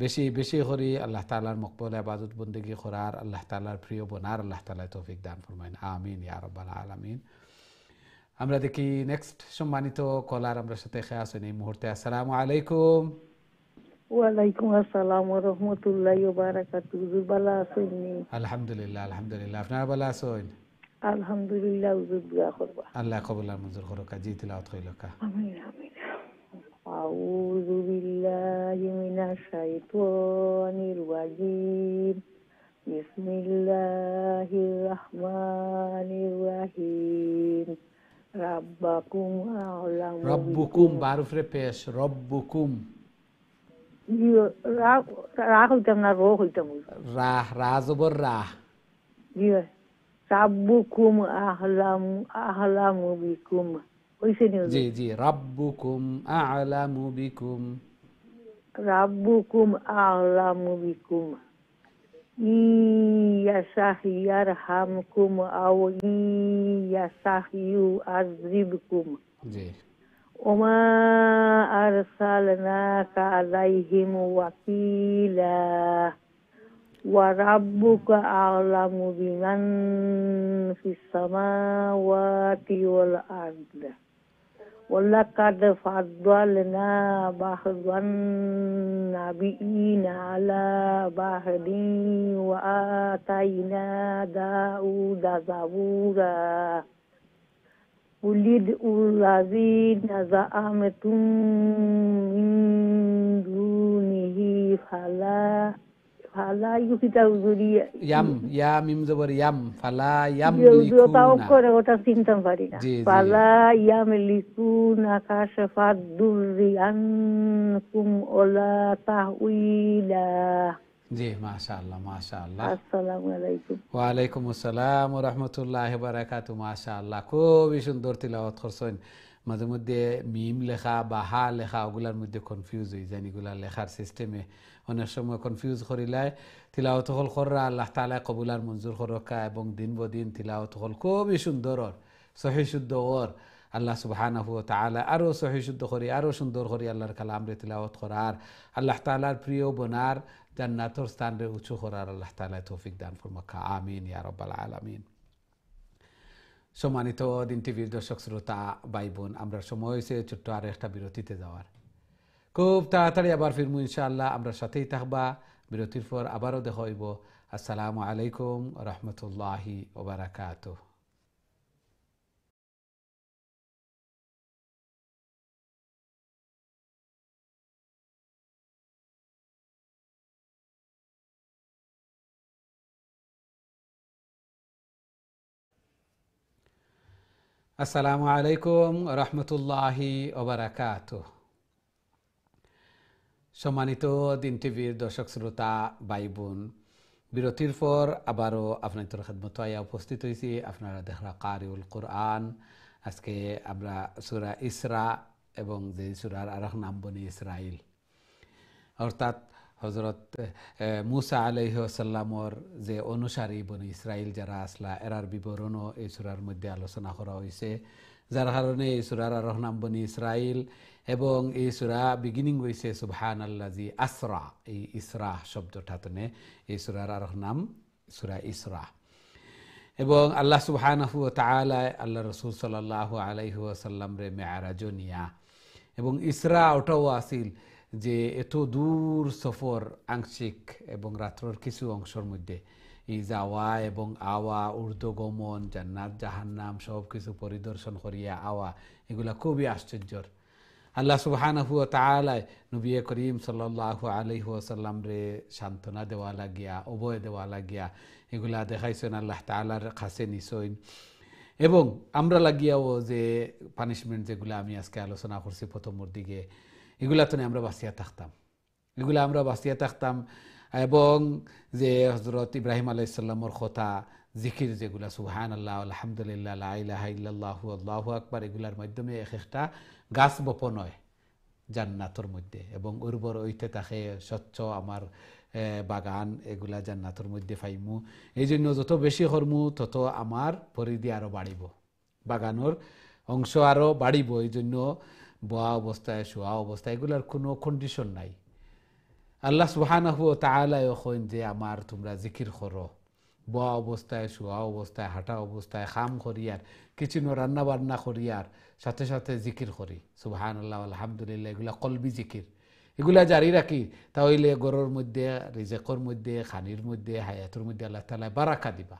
বেশি বেশি করে আল্লাহ তাআলার মকবুল ইবাদত বন্দেগী করার আল্লাহ তাআলার প্রিয় বনার আল্লাহ তাআলা তৌফিক দান ফরমাইন আমিন ইয়া রাব্বাল আলামিন আমরা দেখি নেক্সট সম্মানিত কলার আমরা সাথে খেয়ে আসেন এই মুহূর্তে আসসালামু আলাইকুম ওয়ালাইকুম আসসালাম ওয়া রাহমাতুল্লাহি ওয়া বারাকাতুহু ভালো আছেন আলহামদুলিল্লাহ আলহামদুলিল্লাহ আপনারা ভালো আছেন আলহামদুলিল্লাহ হুজুর দোয়া করবা আল্লাহ কবুল আর মঞ্জুর করুক জি তিলাওয়াত কইলকা আমিন আমিন আউযু বিল্লাহি মিনাশ শাইতানির রাজিম বিসমিল্লাহির রাহমানির রাহিম রাব্বাকুম আ'লামু রব্বুকুম বারুফরে পেশ রব্বুকুম রা হইতাম না রো হইতাম রাহ রাজবর রাহ জি রাব্বুকুম আ'লামু বিকুম হইছে নি জি জি রাব্বুকুম আ'লামু বিকুম রাব্বুকুম আ'লামু বিকুম ইয়াশাহিয়ার হামকুম আও ইয়াশাহিউ আযিবকুম জি ওমা আরসালনাকা আলাইহিম ওয়াকিলা ওয়া রাব্বুকা আ'লামু বিমান ফিস সামাওয়াতি ওয়াল আরদ ওয়ালাকাদ ফাদ্দালনা বা'দান নাবিয়িনা আলা বা'দিন ওয়া আতাইনা দাউদা যাবুরা উলিদ উল্লাযিনা যাআমতুম মিন দুনিহি ফালা ইউকিতা উজুরিয়া ইয়া মিম জবর ইয়াম ফালা তাও ইয়ামলিকুনা করে ওটা চিন্তা পারি না জি, জি। ফালা ইয়ামলিকুনা কাশফাদ দুররিয়ানকুম ওলা তাহউইলা জি মাশাআল্লাহ মাশাআল্লাহ আসসালামু আলাইকুম ওয়ালাইকুম আসসালাম ওয়া রাহমাতুল্লাহি ওয়া বারাকাতুহু মাশাআল্লাহ খুবই সুন্দর তিলাওয়াত করছেন মাঝে মধ্যে মিম লেখা বা হা লেখা ওগুলার মধ্যে কনফিউজ হয়ে যায় এগুলা লেখার সিস্টেমে অনেক সময় কনফিউজ করিলায় তিলাওয়াত হল কররা আল্লাহ তাআলা কবুল আর মঞ্জুর করুকা এবং দিন বদিন তিলাওয়াত হল খুবই সুন্দর সহি শুদ্ধ ওর আল্লাহ সুবহানাহু ওয়া তাআলা আরও সহি শুদ্ধ করি আরও সুন্দর করি আল্লাহর কালাম রে তিলাওয়াত করার আল্লাহ তাআলার প্রিয় বনার জান্নাতের স্থান রে উঁচু করার আল্লাহ তাআলা তৌফিক দান ফরমাকা আমিন ইয়া রাব্বাল আলামিন সম্মানিত দিন টিভির দর্শক শ্রোতা ভাই বোন আমরা সময় হয়েছে ছোট্ট আর একটা বিরতিতে যাওয়ার খুব তাড়াতাড়ি আবার ফিরমু ইনশাআল্লাহ আমরা সাথেই থাকবা বিরতির পর আবারও দেখা হইব আসসালামু আলাইকুম রহমতুল্লাহি ওয়া বারাকাতুহু আসসালামু আলাইকুম রহমতুল্লাহি ওয়া বারাকাতুহু সম্মানিত দিন টিভির দর্শক শ্রোতা ভাই বোন বিরতির পর আবারও আপনাদের খেদমত আয়া উপস্থিত হয়েছি। আপনারা দেখরা কারিউল কোরআন। আজকে আমরা সূরা ইসরা এবং যে সূরার আরেক নাম বনি ইসরাইল, অর্থাৎ হজরত মুসা আলাইহিস সালামর যে অনুসারী বনি ইসরাইল যারা আসলা এরার বিবরণও এই সূরার মধ্যে আলোচনা করা হয়েছে, যার কারণে এই সূরার আরেক নাম বনি ইসরাইল। এবং এই সূরা বিগিনিং হয়েছে সুবহানাল্লাযী আসরা, এই ইসরা শব্দটা তনে এই সূরার আরেক নাম সূরা ইসরা। এবং আল্লাহ সুবহানাহু ওয়া তাআলা আল্লাহ রাসূল সাল্লাল্লাহু আলাইহি ওয়াসাল্লাম রে মেরাজ নিয়া, এবং ইসরা ওটাও আসিল যে এত দূর সফর আংশিক এবং রাত্রর কিছু অংশের মধ্যে এই যাওয়া এবং আওয়া, ঊর্ধ্বগমন, জান্নাত জাহান্নাম সব কিছু পরিদর্শন করিয়া আওয়া, এগুলা খুবই আশ্চর্যর। আল্লাহ সুবহানাহু ওয়া তাআলা নবী করিম সাল্লাল্লাহু আলাইহি ওয়াসাল্লাম রে সান্ত্বনা দেওয়া লাগিয়া, অভয় দেওয়া লাগিয়া এগুলা দেখাইছেন আল্লাহ তাআলার কাছে নিছইন। এবং আমরা লাগিয়াও যে পানিশমেন্ট যেগুলো আমি আজকে আলোচনা করছি প্রথমের দিকে, এগুলা তো আমরা বাঁচিয়া থাকতাম, এগুলা আমরা বাঁচিয়া থাকতাম। এবং যে হযরত ইব্রাহিম আলাইহিস সালামের কথা জিকির যেগুলা সুবহানাল্লাহ, আলহামদুলিল্লাহ, লা ইলাহা ইল্লাল্লাহু, আল্লাহু আকবার, এগুলার মাধ্যমে এক একটা গাছ বপন হয় জান্নাতের মধ্যে এবং উর্বর হইতে থাকে স্বচ্ছ আমার বাগান, এগুলা জান্নাতের মধ্যে পাইমু। এই জন্য যত বেশি করমু তত আমার পরিধি আরো বাড়িব, বাগানোর অংশ আরো বাড়িব। এই জন্য বোয়া অবস্থায়, শোয়া অবস্থায় এগুলার কোনো কন্ডিশন নাই। আল্লাহ সুবহানাহু ওয়া তাআলা কইন যে আমার তোমরা জিকির করো, বোয়া অবস্থায়, শোয়া অবস্থায়, হাঁটা অবস্থায়, খাম করিয়ার, কিছু রান্না বান্না করিয়ার সাথে সাথে জিকির করি সুবহানাল্লাহ, আলহামদুলিল্লাহ, এগুলা কলবি জিকির। এগুলা জারি রাখি তাহলে গরর মধ্যে, রিজেকর মধ্যে, খানির মধ্যে, হায়াতের মধ্যে আল্লাহ তাআলা বারাকা দিবা।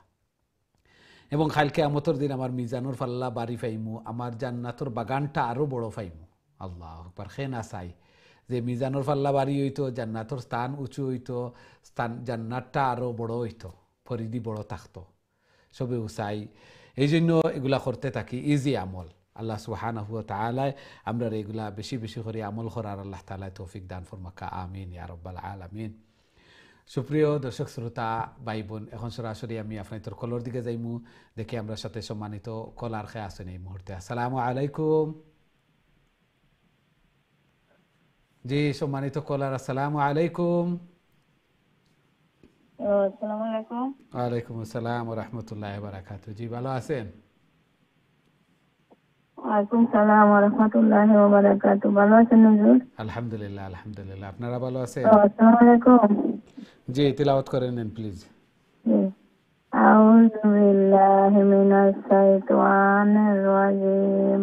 এবং কাল কিয়ামতের দিন আমার মিজানুর পাল্লা বাড়ি পাইমু, আমার জান্নাতের বাগানটা আরো বড় পাইমু। আল্লাহু আকবার। খেনা চাই যে মিজানুর পাল্লা বাড়ি হইতো, জান্নাতের স্থান উঁচু হইতো, স্থান জান্নাতটা আরো বড় হইতো, পরিধি বড় থাকতো, সবে উচাই। এই জন্য এগুলা করতে থাকি, ইজি আমল। আল্লাহ সুবহানাহু ওয়া তাআলা আমরা এগুলা বেশি বেশি করে আমল করার আল্লাহ তাআলা তৌফিক দান ফরমাকা, আমিন ইয়া রাব্বাল আলামিন। সুপ্রিয় দর্শক শ্রোতা ভাই বোন, এখন সরাসরি আমি আপনাদের কলর দিকে যাইমু, দেখি আমরা সাথে সম্মানিত কলার খেয়ে আসেন এই মুহূর্তে। আসসালামু আলাইকুম। জি সম্মানিত কলার, আসসালামু আলাইকুম। আসসালামু আলাইকুম। ওয়ালাইকুম আসসালাম ওয়া রাহমাতুল্লাহি ওয়া বারাকাতুহু। জি ভালো আছেন? ওয়ালাইকুম সালাম ওয়া রাহমাতুল্লাহি ওয়া বারাকাতুহু। ভালো আছেন হুজুর? আলহামদুলিল্লাহ, আলহামদুলিল্লাহ। আপনারা ভালো আছেন? আসসালামু আলাইকুম। জি তিলাওয়াত করেন নেন প্লিজ। আউযু বিল্লাহি মিনাশ শাইতানির রাজিম।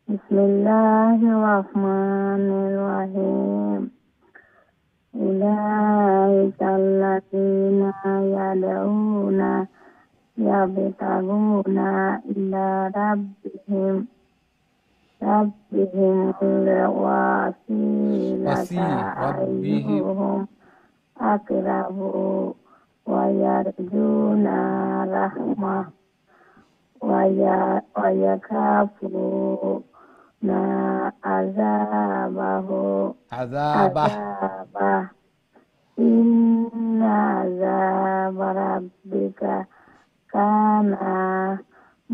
বিসমিল্লাহির রাহমানির রাহিম। উলাইকাল্লাযীনা ইয়াদউনা ইয়াবতাগুনা ইলা রাব্বিহিম ওয়াসিলাতা আইয়ুহুম আকরাবু ওয়া ইয়ারজুনা রাহমাহ ওয়া ইয়াখাফুনা আযাবাহু ইন্না আযাবা রাব্বিকা কানা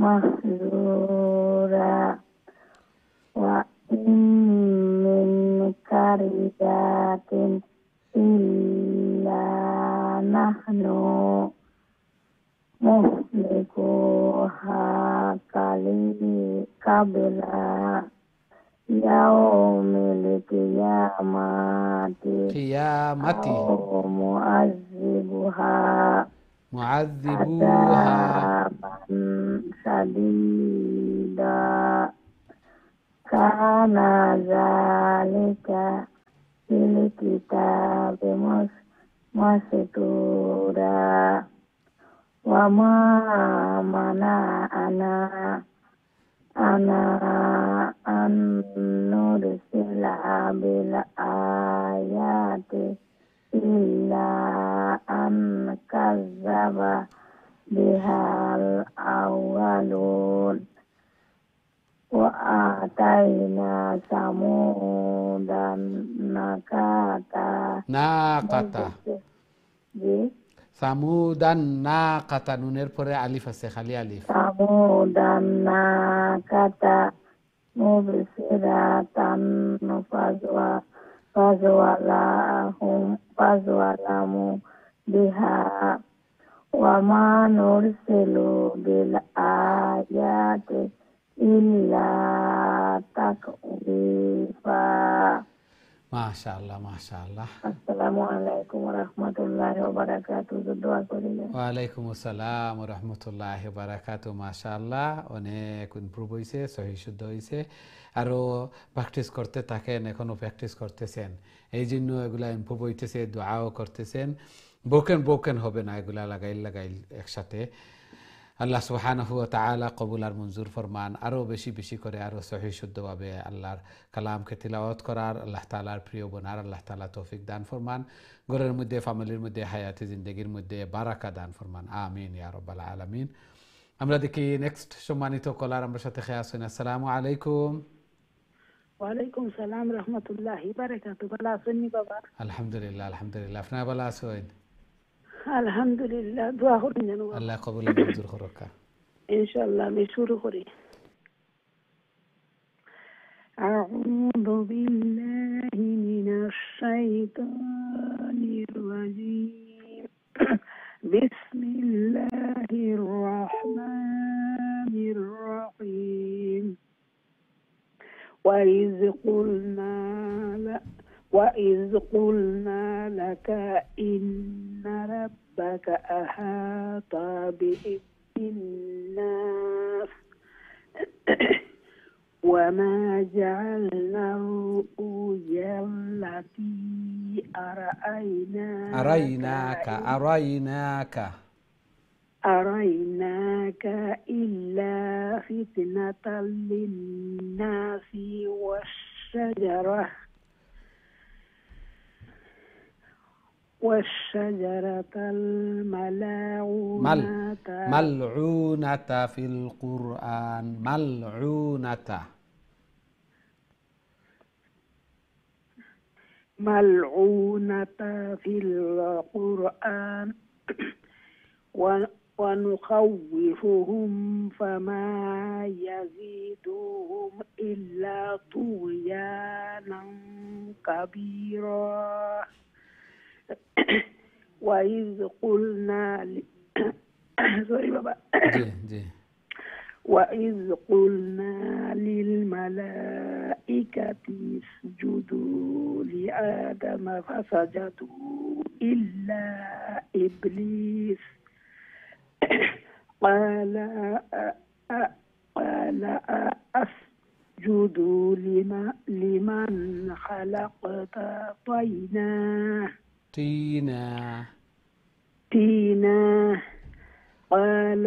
মাহযুরা wa min qaryatin illa nahnu muhlikuha qabla yaumil qiyamati mu'azzibuha adzaban sadida kana zalika fil kitabi mastura wa ma mana'ana an nursila bil ayati illa an kazzaba bihal awwalun wa atayna samudan nakata নাকাতা। জি সামুদান না কাতা নুনের পরে আলিফ আছে খালি আলিফ সামুদান নাকাতা মুবসিরাতান ফাজওয়ালামু বিহা ওয়া মা নুরসিলু বিল আয়াতি ইল্লা তাকবীফা। মাশাআল্লাহ মাশাআল্লাহ। আসসালামু আলাইকুম ওয়া রাহমাতুল্লাহি ওয়া বারাকাতুহু। দোয়া করিলেন। ওয়া আলাইকুম আসসালাম ওয়া রাহমাতুল্লাহি ওয়া বারাকাতুহু। মাশাআল্লাহ, অনেক ইমপ্রুভ হইছে, সহি শুদ্ধ হইছে। আরো প্র্যাকটিস করতে থাকেন, এখনো প্র্যাকটিস করতেছেন, এই জন্য এগুলা ইমপ্রুভ হইতেছে। দোয়াও করতেছেন, বোকেন হবে না, এগুলা লাগাইল একসাথে। আল্লাহ সুবহানাহু ওয়া তাআলা কবুল আর মঞ্জুর ফরমান। আরও বেশি করে আরও সহি শুদ্ধভাবে আল্লাহর কালামকে তিলাওয়াত করার, আল্লাহ তাআলার প্রিয় বোনার আল্লাহ তাআলা তৌফিক দান ফরমান। ঘরের মধ্যে, ফ্যামিলির মধ্যে, হায়াতে জিন্দগির মধ্যে বারাকা দান ফরমান। আমিন ইয়া রাব্বাল আলামিন। আমরা দেখি নেক্সট সম্মানিত কলার আমার সাথে খেয়ে আসেন। আসসালামু আলাইকুম। ওয়ালাইকুম সালাম রহমতুল্লাহি বারাকাতুহু। ভালো আছেন বাবা? আলহামদুলিল্লাহ আলহামদুলিল্লাহ। আপনারা ভালো আছেন? আলহামদুলিল্লাহ। দোয়া করুন যেন আল্লাহ কবুল মঞ্জুর করুক। ইনশাআল্লাহ। আমি শুরু করি। আউযু বিল্লাহি মিনাশ শাইতানির রাজীম। বিসমিল্লাহির রাহমানির রাহিম। وإذ قلنا لك إن ربك أحاط بالناس وما جعلنا الرؤيا التي أريناك إلا فتنة للناس والشجرة ملعونة في القرآن. ملعونة في القرآن ونخوفهم فما يزيدهم إلا طغيانا كبيرا. وإذ قلنا وإذ قلنا للملائكة اسجدوا لآدم فسجدوا إلا إبليس قال أسجد لمن خلقت طينا قال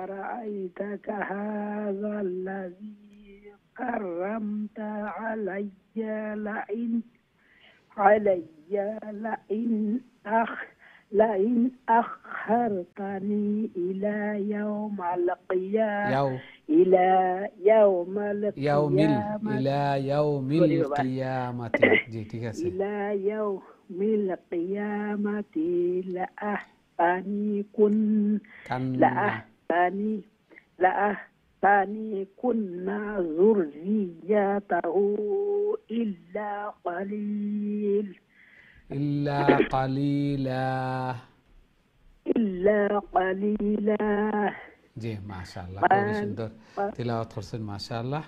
أرأيتك هذا الذي كرمت علي لئن أخرتني إلى يوم القيامة إلى يوم القيامة لأحتنكن ذريته إلا قليلا. জি মাশাআল্লাহ, খুব সুন্দর তিলাওয়াত করছেন মাশাআল্লাহ।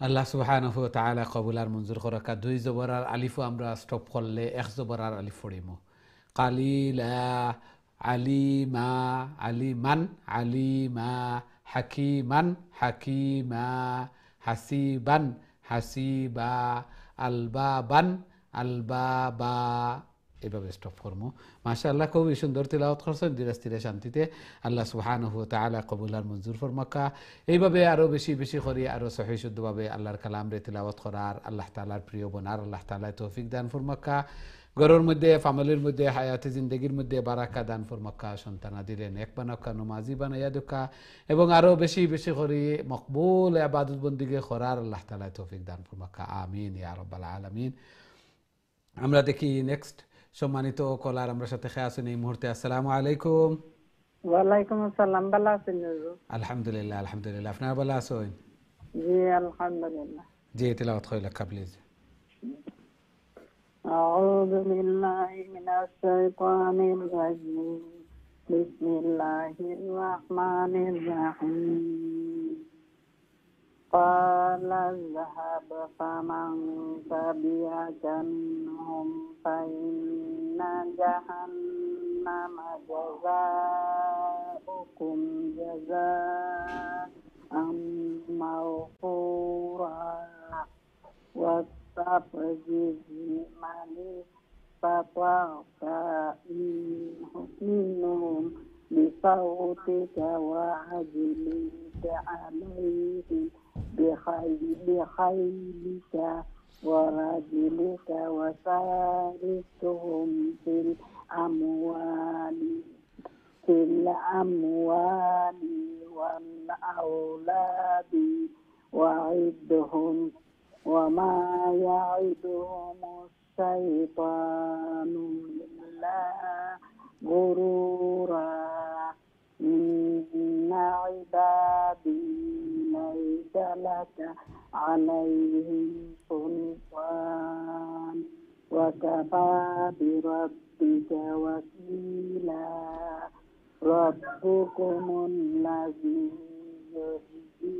আল্লাহ সুবহানাহু ওয়া তাআলা কবুল আর মঞ্জুর করুক। দুই জবর আর আলিফও আমরা স্টপ করলে এক জবর আর আলিফ পড়িমু। কালিলা, আলিমা, আলিমান, আলিমা, হাকিমান, হাকিমা, হাসিবান, হাসিবা, আলবাবান, আলবাবা, এভাবে স্টপ করবো। মাশাআল্লাহ, খুবই সুন্দর তিলাওয়াত করছেন ধীরে স্থিরে শান্তিতে। আল্লাহ সুবহানাহু ওয়া তাআলা কবুল আর মঞ্জুর ফরমাকা। এইভাবে আরো বেশি করি আরো সহি শুদ্ধভাবে আল্লাহর কালাম রে তিলাওয়াত করার, আল্লাহ তাআলার প্রিয় বনার আল্লাহ তাআলা তৌফিক দান ফরমাকা। গরুর মধ্যে ফ্যামিলির মধ্যে হায়াতে জিন্দগির মধ্যে বারাকা দান ফরমাক্কা সন্তানাদিরে নেক বানাক্কা নমাজি বানাইয়া দুকা এবং আরো বেশি বেশি করে মকবুল ইবাদত বন্দিগে করার আল্লাহ তাআলা তৌফিক দান ফরমাক্কা আমিন ইয়া রাব্বাল আলামিন। আমরা দেখি নেক্সট সম্মানিত কলার আমরা সাথে খেয়ে আসুন এই মুহূর্তে। আসসালামু আলাইকুম। ওয়ালাইকুম আসসালাম, ভালো আছেন? আলহামদুলিল্লাহ আলহামদুলিল্লাহ, আপনারা ভালো আছেন? জি আলহামদুলিল্লাহ। জি তিলাওয়াত কইলা প্লিজ। أعوذ بالله من الشيطان الرجيم بسم الله الرحمن الرحيم قال اذهب فمن تبعك منهم فإن جهنم جزاؤكم جزاء موفورا واستفزز من استطعت منهم بصوتك وأجلب عليهم بخيلك ورجلك وشاركهم في الأموال والأولاد وعدهم وما يعدهم الشيطان إلا غرورا إن عبادي ليس لك عليهم سلطان وكفى بربك وكيلا ربكم الذي يحيي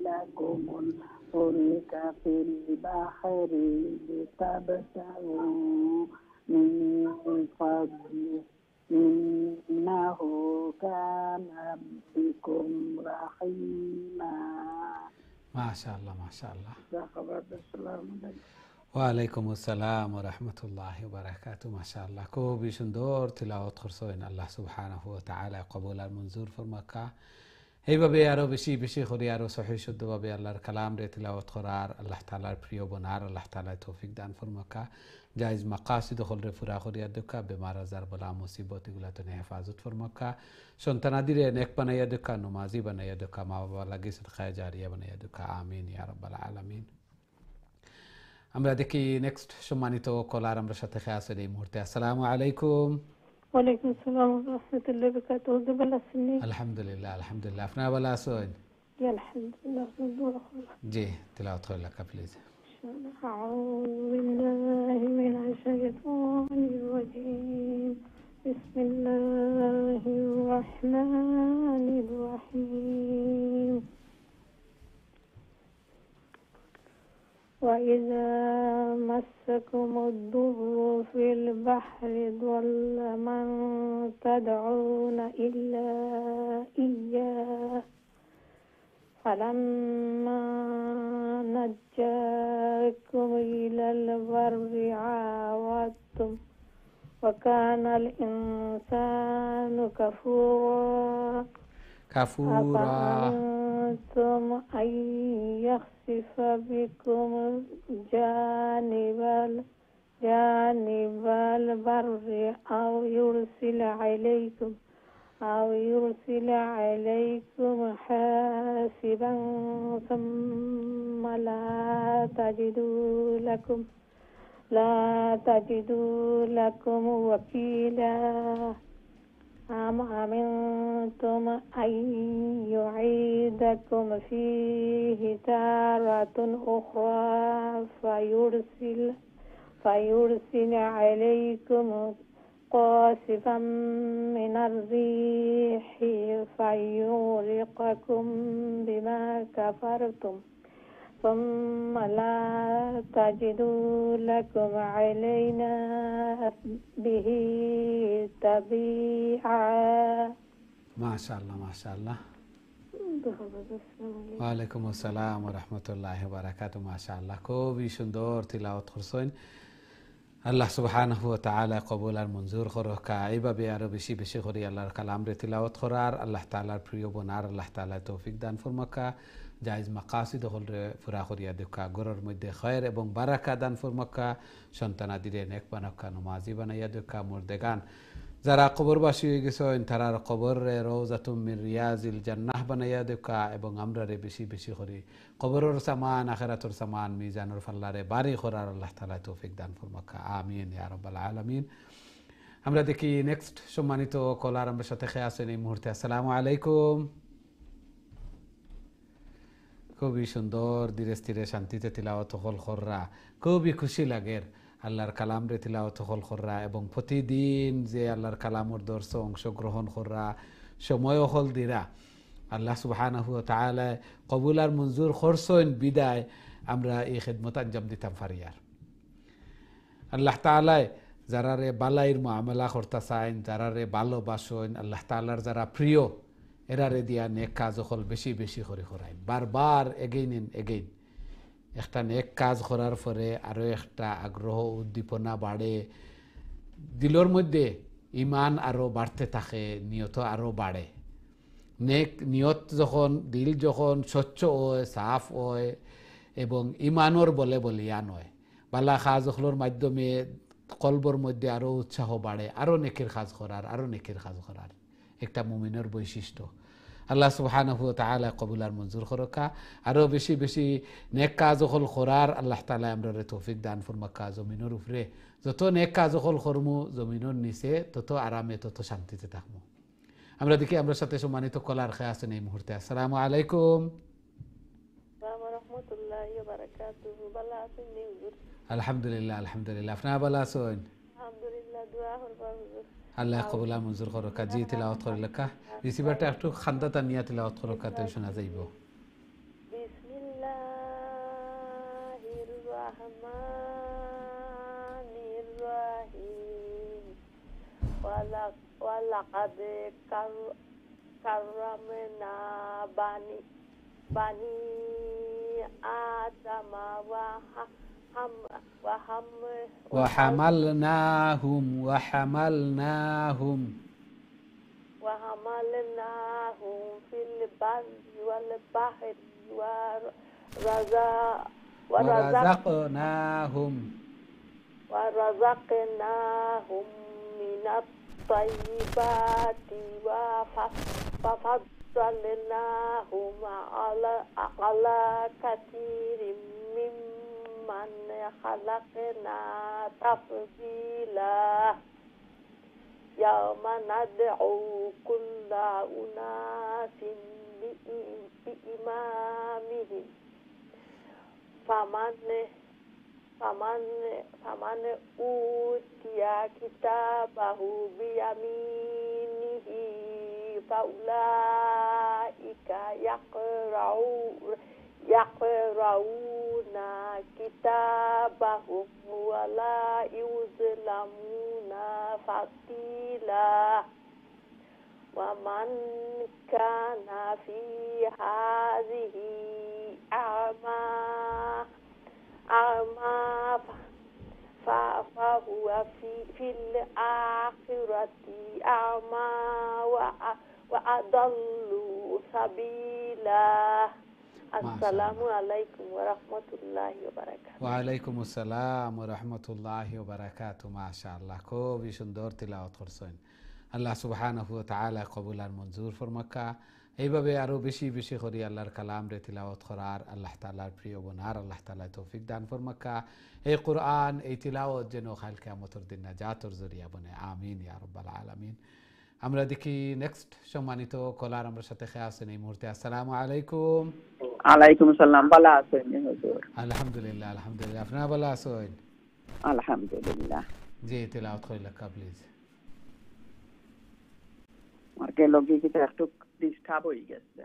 لكم الفلك في البحر لتبتغوا من فضله إنه كان بكم رحيما. ما شاء الله ما شاء الله. السلام عليكم। ওয়ালাইকুম আসসালাম ওয়া রাহমাতুল্লাহি ওয়া বারাকাতুহু। মাশাআল্লাহ, খুবই সুন্দর তিলাওয়াত করছেন। আল্লাহ সুবহানাহু ওয়া তাআলা কবুল আর মঞ্জুর ফরমাকা। এইভাবে আরো বেশি বেশি করে আরো সহিহ শুদ্ধভাবে আল্লাহর কালাম রে তিলাওয়াত করার, আল্লাহ তাআলার প্রিয় বনার আল্লাহ তাআলা তৌফিক দান ফরমাকা। জায়েজ মাকাসিদ হলরে পুরা করিয়া দেখা, বেমার আজার বলা মুসিবত এগুলা তো হেফাজত ফরমাকা। সন্তানাদিরে নেক বানাইয়া দেখা, নমাজি বানাইয়া দেখা, মা বাবা লাগি সদকায়ে জারিয়া বানাইয়া দেখা আমিন ইয়া রাব্বাল আলামিন। আমরা দেখি নেক্সট সম্মানিত কলার আমরা সাথে খেয়ে আসেন এই মুহূর্তে। আসসালামু আলাইকুম। ওয়ালাইকুম আসসালাম ওয়া রাহমাতুল্লাহি ওয়া বারাকাতুহু। ভালো আছেন? আলহামদুলিল্লাহ আলহামদুলিল্লাহ, আপনারা ভালো আছেন? জি আলহামদুলিল্লাহ। জি তিলাওয়াত কইলা প্লিজ। أعوذ بالله من الشيطان الرجيم بسم الله الرحمن الرحيم وإذا مسكم الضر في البحر ضل من تدعون إلا إياه فلما نجاكم إلى البر عاودتم وكان الإنسان كفورا أفأمنتم أن يخسف بكم جانب البر أو يرسل عليكم حاسبا ثم لا تجدوا لكم وكيلا أم أمنتم أن يعيدكم فيه تارة أخرى فيرسل عليكم قاصفا من الريح فيغرقكم بما كفرتم ثم لا تجدوا لكم علينا به تبيعا. ما شاء الله ما شاء الله. ওয়ালাইকুম আসসালাম ওয়া রাহমাতুল্লাহি ওয়া বারাকাতুহু। মাশাআল্লাহ, খুবই সুন্দর তিলাওয়াত করছেন। আল্লাহ সুবহানাহু ওয়া তাআলা কবুল আর মঞ্জুর করুক। এইভাবে আরো বেশি বেশি করে আল্লাহর কালাম রে তিলাওয়াত করার, আল্লাহ তাআলার প্রিয় বনার আল্লাহ তাআলা তৌফিক দান ফরমাকা। জায়েজ মাকাসিদ হলরে পুরা করিয়া দেখা ঘরের মধ্যে খয়ের এবং বারাকা দান ফরমাক্কা সন্তানাদিরে নেক বানাক্কা নমাজি বানাইয়া দেখা মুর্দেগান যারা কবরবাসী হয়ে গেছেন তারার কবরে রওজাতুম মিন রিয়াজিল জান্নাহ বানাইয়া দেখা এবং আমরা রে বেশি বেশি করি কবরের সামান আখিরাতের সামান মিজানুর ফাল্লারে বাড়ি করার আল্লাহ তাআলা তৌফিক দান ফরমাক্কা আমিন ইয়া রাব্বাল আলামিন। আমরা দেখি নেক্সট সম্মানিত কলার আমরা সাথে খেয়ে আছেন এই মুহূর্তে। আসসালামু আলাইকুম। খুবই সুন্দর ধীরে স্থিরে শান্তিতে তিলাওয়াত হল খররা, খুবই খুশি লাগে আল্লাহর কালাম রে তিলাওয়াত হল খররা এবং প্রতিদিন যে আল্লাহর কালামর দর্শ অংশগ্রহণ খররা সময় হল দিরা আল্লাহ সুবহানাহু ওয়া তাআলা কবুল আর মঞ্জুর করছেন বিদায় আমরা এই খিদমত আঞ্জাম দিতাম ফারিয়ার। আল্লাহ তাআলা যারা রে বালাইর মুআমালা করতে চান, যারা রে ভালোবাসেন, আল্লাহ তাআলার যারা প্রিয় এরারে দিয়া নেক কাজ হল বেশি বেশি করে করায় বারবার এগেইন একটা নেক কাজ করার পরে আরো একটা আগ্রহ উদ্দীপনা বাড়ে, দিলের মধ্যে ইমান আরো বাড়তে থাকে, নিয়ত আরো বাড়ে। নেক নিয়ত যখন দিল যখন স্বচ্ছ হয় সাফ হয় এবং ইমানর বলে বলিয়ান হয় বালা কাজ হলোর মাধ্যমে কলবর মধ্যে আরো উৎসাহ বাড়ে, আরো নেকের কাজ করার একটা মুমিনের বৈশিষ্ট্য। আল্লাহ সুবহানাহু ওয়া তাআলা কবুল আর মঞ্জুর করকা, আরো বেশি বেশি নেক কাজ হল করার আল্লাহ তাআলা আমরারে তৌফিক দান ফরমাক্কা। জমিনের উপরে যত নেক কাজ হল করমু জমিনের নিচে তত আরামে তত শান্তিতে থাকবো। আমরা দেখি আমরা সাথে সম্মানিত কলার খেয়ে আছেন এই মুহূর্তে। আসসালামু আলাইকুম। আলহামদুলিল্লাহ আলহামদুলিল্লাহ, আপনারা ভালো আছেন? আল্লাহ কবুল মঞ্জুর করকা। জি তিলাওয়াত করে লেখা রিসিভারটা একটু খান্দাতা নিয়া তিলাওয়াত করকা তাই শোনা যাইব। বিসমিল্লাহির রাহমানির রাহিম ওয়ালাকাদ কাররামনা বানি আদামা وحملناهم في البر والبحر ورزقناهم من الطيبات وفضلناهم على كثير ممن خلقنا تفضيلا يوم ندعو كل أناس بإمامهم فمن أوتي كتابه بيمينه فأولئك يقرؤون كتابهم ولا يظلمون فتيلا ومن كان في هذه أعمى فهو في الآخرة أعمى وأضل سبيلا আসসালামু আলাইকুম ওয়া রাহমাতুল্লাহি ওয়া বারাকাতুহু। ওয়া আলাইকুম আসসালাম ওয়া রাহমাতুল্লাহি ওয়া বারাকাতুহু। মাশাআল্লাহ, খুবই সুন্দর তিলাওয়াত করছেন। আল্লাহ সুবহানাহু ওয়া তাআলা কবুল আর মঞ্জুর ফরমাক্কা। এইভাবে আরো বেশি বেশি করে আল্লাহর কালাম রে তিলাওয়াত করার আল্লাহ তাআলার প্রিয় বনার আল্লাহ তাআলা তৌফিক দান ফরমাক্কা। এই কুরআন এই তিলাওয়াত যেন কাল কিয়ামতের দিন নাজাতের জরিয়া বনে, আমিন ইয়া রাব্বাল আলামিন। আমরা দেখি নেক্সট সম্মানিত কলার আমরা সাথে খেয়ে আছেন এই মুহূর্তে। আসসালামু আলাইকুম। আলাইকুম আসসালাম, ভালো আছেন হুজুর? আলহামদুলিল্লাহ আলহামদুলিল্লাহ, আপনারা ভালো আছেন? আলহামদুলিল্লাহ। জি তেলাওয়াত করে লেখা প্লিজ। মার্কে লগি কি একটু ডিস্টার্ব হয়ে গেছে।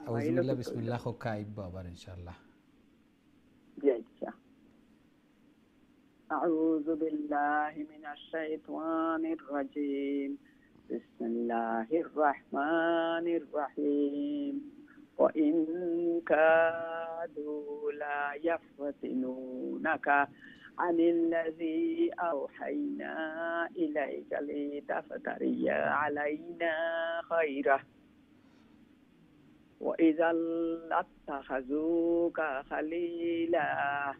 আউযুবিল্লাহ বিসমিল্লাহ হোকা আইব আবার ইনশাআল্লাহ। জি আচ্ছা। আউযু বিল্লাহি মিনাশ শাইতানির রাজিম। বিসমিল্লাহির রাহমানির রাহিম। ওয়া ইন কাদু লা ইয়াফতিনুনাকা عن الذي أوحينا إليك لتفتري علينا خيره وإذا لاتخذوك خليلا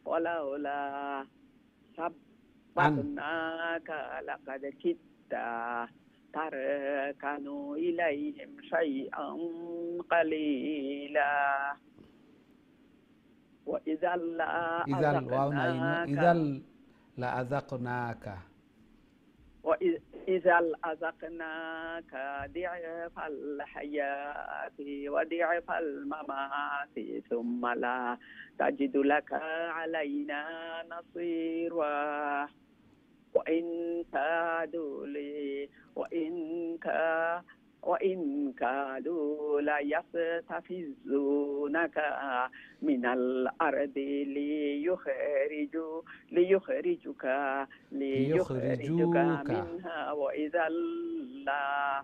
ولولا ثبتناك لقد كدت تركنوا إليهم شيئا قليلا وإذا لأذقناك وإذا أذقناك ضعف الحياة وضعف الممات ثم لا تجد لك علينا نصيرا وإن كادوا ليستفزونك من الأرض ليخرجوك منها وإذا لا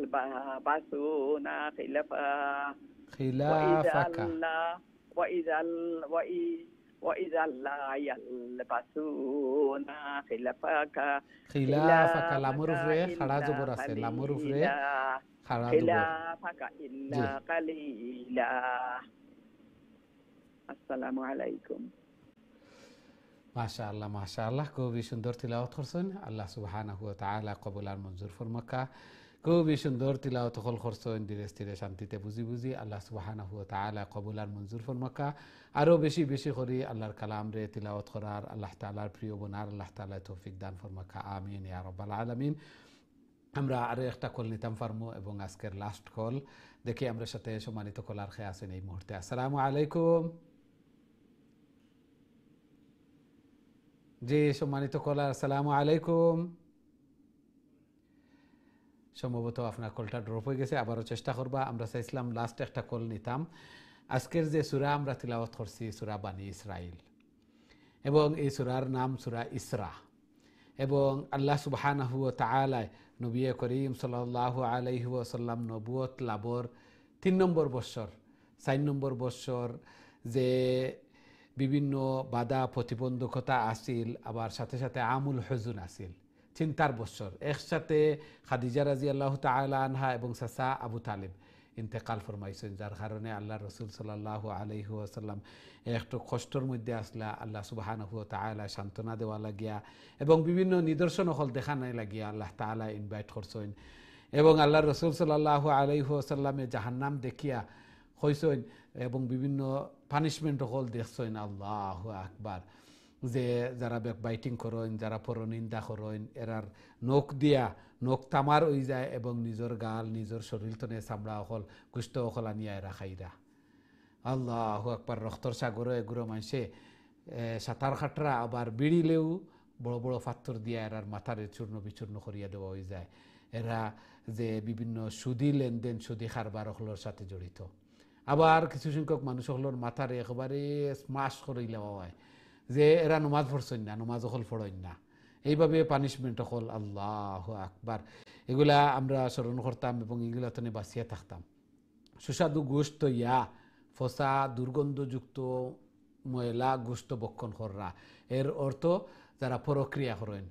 يلبسون خلافك وإذا لا يلبسون خلافك لامرفره خڑا زبر আছে لامرفره خڑا خلافك إلا قليلا السلام عليكم মাশাআল্লাহ খুবই সুন্দর তিলাওয়াত করছেন আল্লাহ সুবহানাহু ওয়া তাআলা কবুল আর মঞ্জুর ফরমাকা খুবই সুন্দর তিলাওয়াত করছেন ধীরে স্থিরে শান্তিতে বুঝি আল্লাহ সুবহানাহু ওয়া তাআলা কবুল আর মঞ্জুর ফরমাকা আরো বেশি করে আল্লাহর কালাম রে তিলাওয়াত করার আল্লাহ তাআলার প্রিয় বনার আল্লাহ তাআলা তৌফিক দান ফরমাকা আমিন ইয়া রাব্বাল আলামিন আমরা আরো একটা কল নিতাম ফারমু এবং আজকের লাস্ট কল দেখি আমরা সাথে সম্মানিত কলার খেয়ে আছেন এই মুহূর্তে আসসালামু আলাইকুম জি সম্মানিত কলার আসসালামু আলাইকুম সম্ভবত আপনার কলটা ড্রপ হয়ে গেছে আবারও চেষ্টা করবা আমরা চাইছিলাম লাস্ট একটা কল নিতাম আজকের যে সূরা আমরা তিলাওয়াত করছি সূরা বানি ইসরাইল এবং এই সূরার নাম সূরা ইসরা এবং আল্লাহ সুবহানাহু ওয়া তাআলা নবী করিম সাল্লাল্লাহু আলাইহি ওয়াসাল্লাম নবুয়ত লাভর 3 নম্বর বছর 4 নম্বর বছর যে বিভিন্ন বাধা প্রতিবন্ধকতা আসিল আবার সাথে সাথে আমুল হুজুন আসিল চিন্তার বছর একসাথে খাদিজা রাদিয়াল্লাহু তাআলা আনহা এবং চাচা আবু তালিব ইন্তেকাল ফরমাইছেন যার কারণে আল্লাহ রাসূল সাল্লাল্লাহু আলাইহি ওয়াসাল্লাম একটু কষ্টের মধ্যে আসলা আল্লাহ সুবহানাহু ওয়া তাআলা সান্ত্বনা দেওয়া লাগিয়া এবং বিভিন্ন নিদর্শন হল দেখানো লাগিয়া আল্লাহ তাআলা ইনভাইট করছেন এবং আল্লাহ রাসূল সাল্লাল্লাহু আলাইহি ওয়াসাল্লামে জাহান্নাম দেখিয়া হইছেন এবং বিভিন্ন পানিশমেন্ট হল দেখছেন আল্লাহু আকবার যে যারা ব্যাকবাইটিং করেন যারা পরনিন্দা করেন এরার নখ তামার হয়ে যায় এবং নিজের গাল নিজের শরীর তনে চামড়া হল কুষ্ঠ হল আনিয়া এরা খাইরা আল্লাহু আকবার রক্তর সাগরে এগুলো মানুষে সাঁতার খাটরা আবার বিড়িলেও বড় বড় পাথর দিয়া এরার মাথারে চূর্ণ বিচূর্ণ করিয়া দেওয়া হয়ে যায় এরা যে বিভিন্ন সুদি লেনদেন সুদি কারবার হলোর সাথে জড়িত আবার কিছু সংখ্যক মানুষ হলোর মাথারে একেবারে স্মাশ করে দেওয়া হয় যে এরা নমাজ পড়ছেন না নমাজ হল পড়েন না এইভাবে পানিশমেন্ট হল আল্লাহু আকবার এগুলা আমরা স্মরণ করতাম এবং এগুলা তো বাঁচিয়ে থাকতাম সুস্বাদু গোশত ইয়া ফসা দুর্গন্ধযুক্ত ময়লা গোশত বক্ষণ কররা এর অর্থ যারা পরক্রিয়া করেন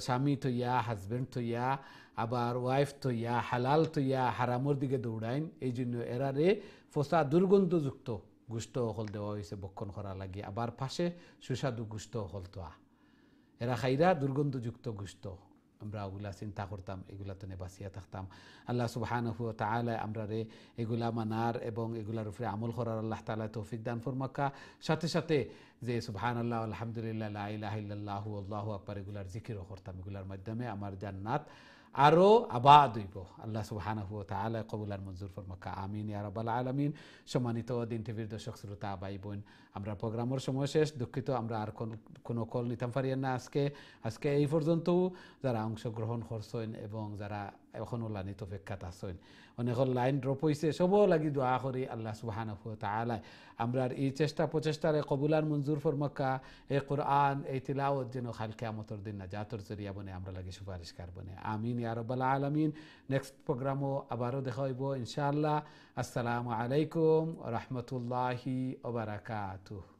স্বামী তৈয়া হাজব্যান্ড তৈয়া আবার ওয়াইফ তৈয়া হালাল তৈয়া হারামর দিকে দৌড়াইন এই জন্য এরারে ফসা দুর্গন্ধযুক্ত গুষ্ট হল দেওয়া হয়েছে বক্ষণ করা লাগে আবার পাশে সুস্বাদু গুষ্ট হল তোয়া এরা খাইরা দুর্গন্ধযুক্ত গুষ্ট আমরা ওগুলা চিন্তা করতাম এগুলা তো বাঁচিয়া থাকতাম আল্লাহ সুবহানাহু ওয়া তাআলা আমরা রে এগুলা মানার এবং এগুলার উপরে আমল করার আল্লাহ তাআলা তৌফিক দান ফরমাকা সাথে সাথে যে সুবহানাল্লাহ আলহামদুলিল্লাহ লা ইলাহা ইল্লাল্লাহু আল্লাহু আকবার এগুলার জিকিরও করতাম এগুলার মাধ্যমে আমার জান্নাত আরো আবাদ হইব আল্লাহ সুবহানাহু ওয়া তাআলা কবুল আর মঞ্জুর ফরমাকা আমিন ইয়া রাব্বাল আলামিন সম্মানিত দিন টিভির দর্শক শ্রোতা ভাই বোন আমরা প্রোগ্রামের সময় শেষ দুঃখিত আমরা আর কোনো কল নিতাম পারি না আজকে এই পর্যন্ত যারা অংশগ্রহণ করছেন এবং যারা এখনো লাইনত অপেক্ষাত আছেন অনেক লাইন ড্রপ হয়েছে সবও লাগি দোয়া করি আল্লাহ সুবহানাহু ওয়া তাআলা আমরা এই চেষ্টা প্রচেষ্টারে কবুলার মঞ্জুর ফরমাক্কা এই কোরআন এই তিলাওয়াত যেন কাল কিয়ামতের দিন নাজাতের জরিয়া বনে আমরা লাগি সুপারিশকার বনে আমিন ইয়া রাব্বাল আলামিন নেক্সট প্রোগ্রামও আবারও দেখা হইব ইনশাআল্লাহ আসসালামু আলাইকুম ওয়া রাহমাতুল্লাহি ওয়া বারাকাতুহু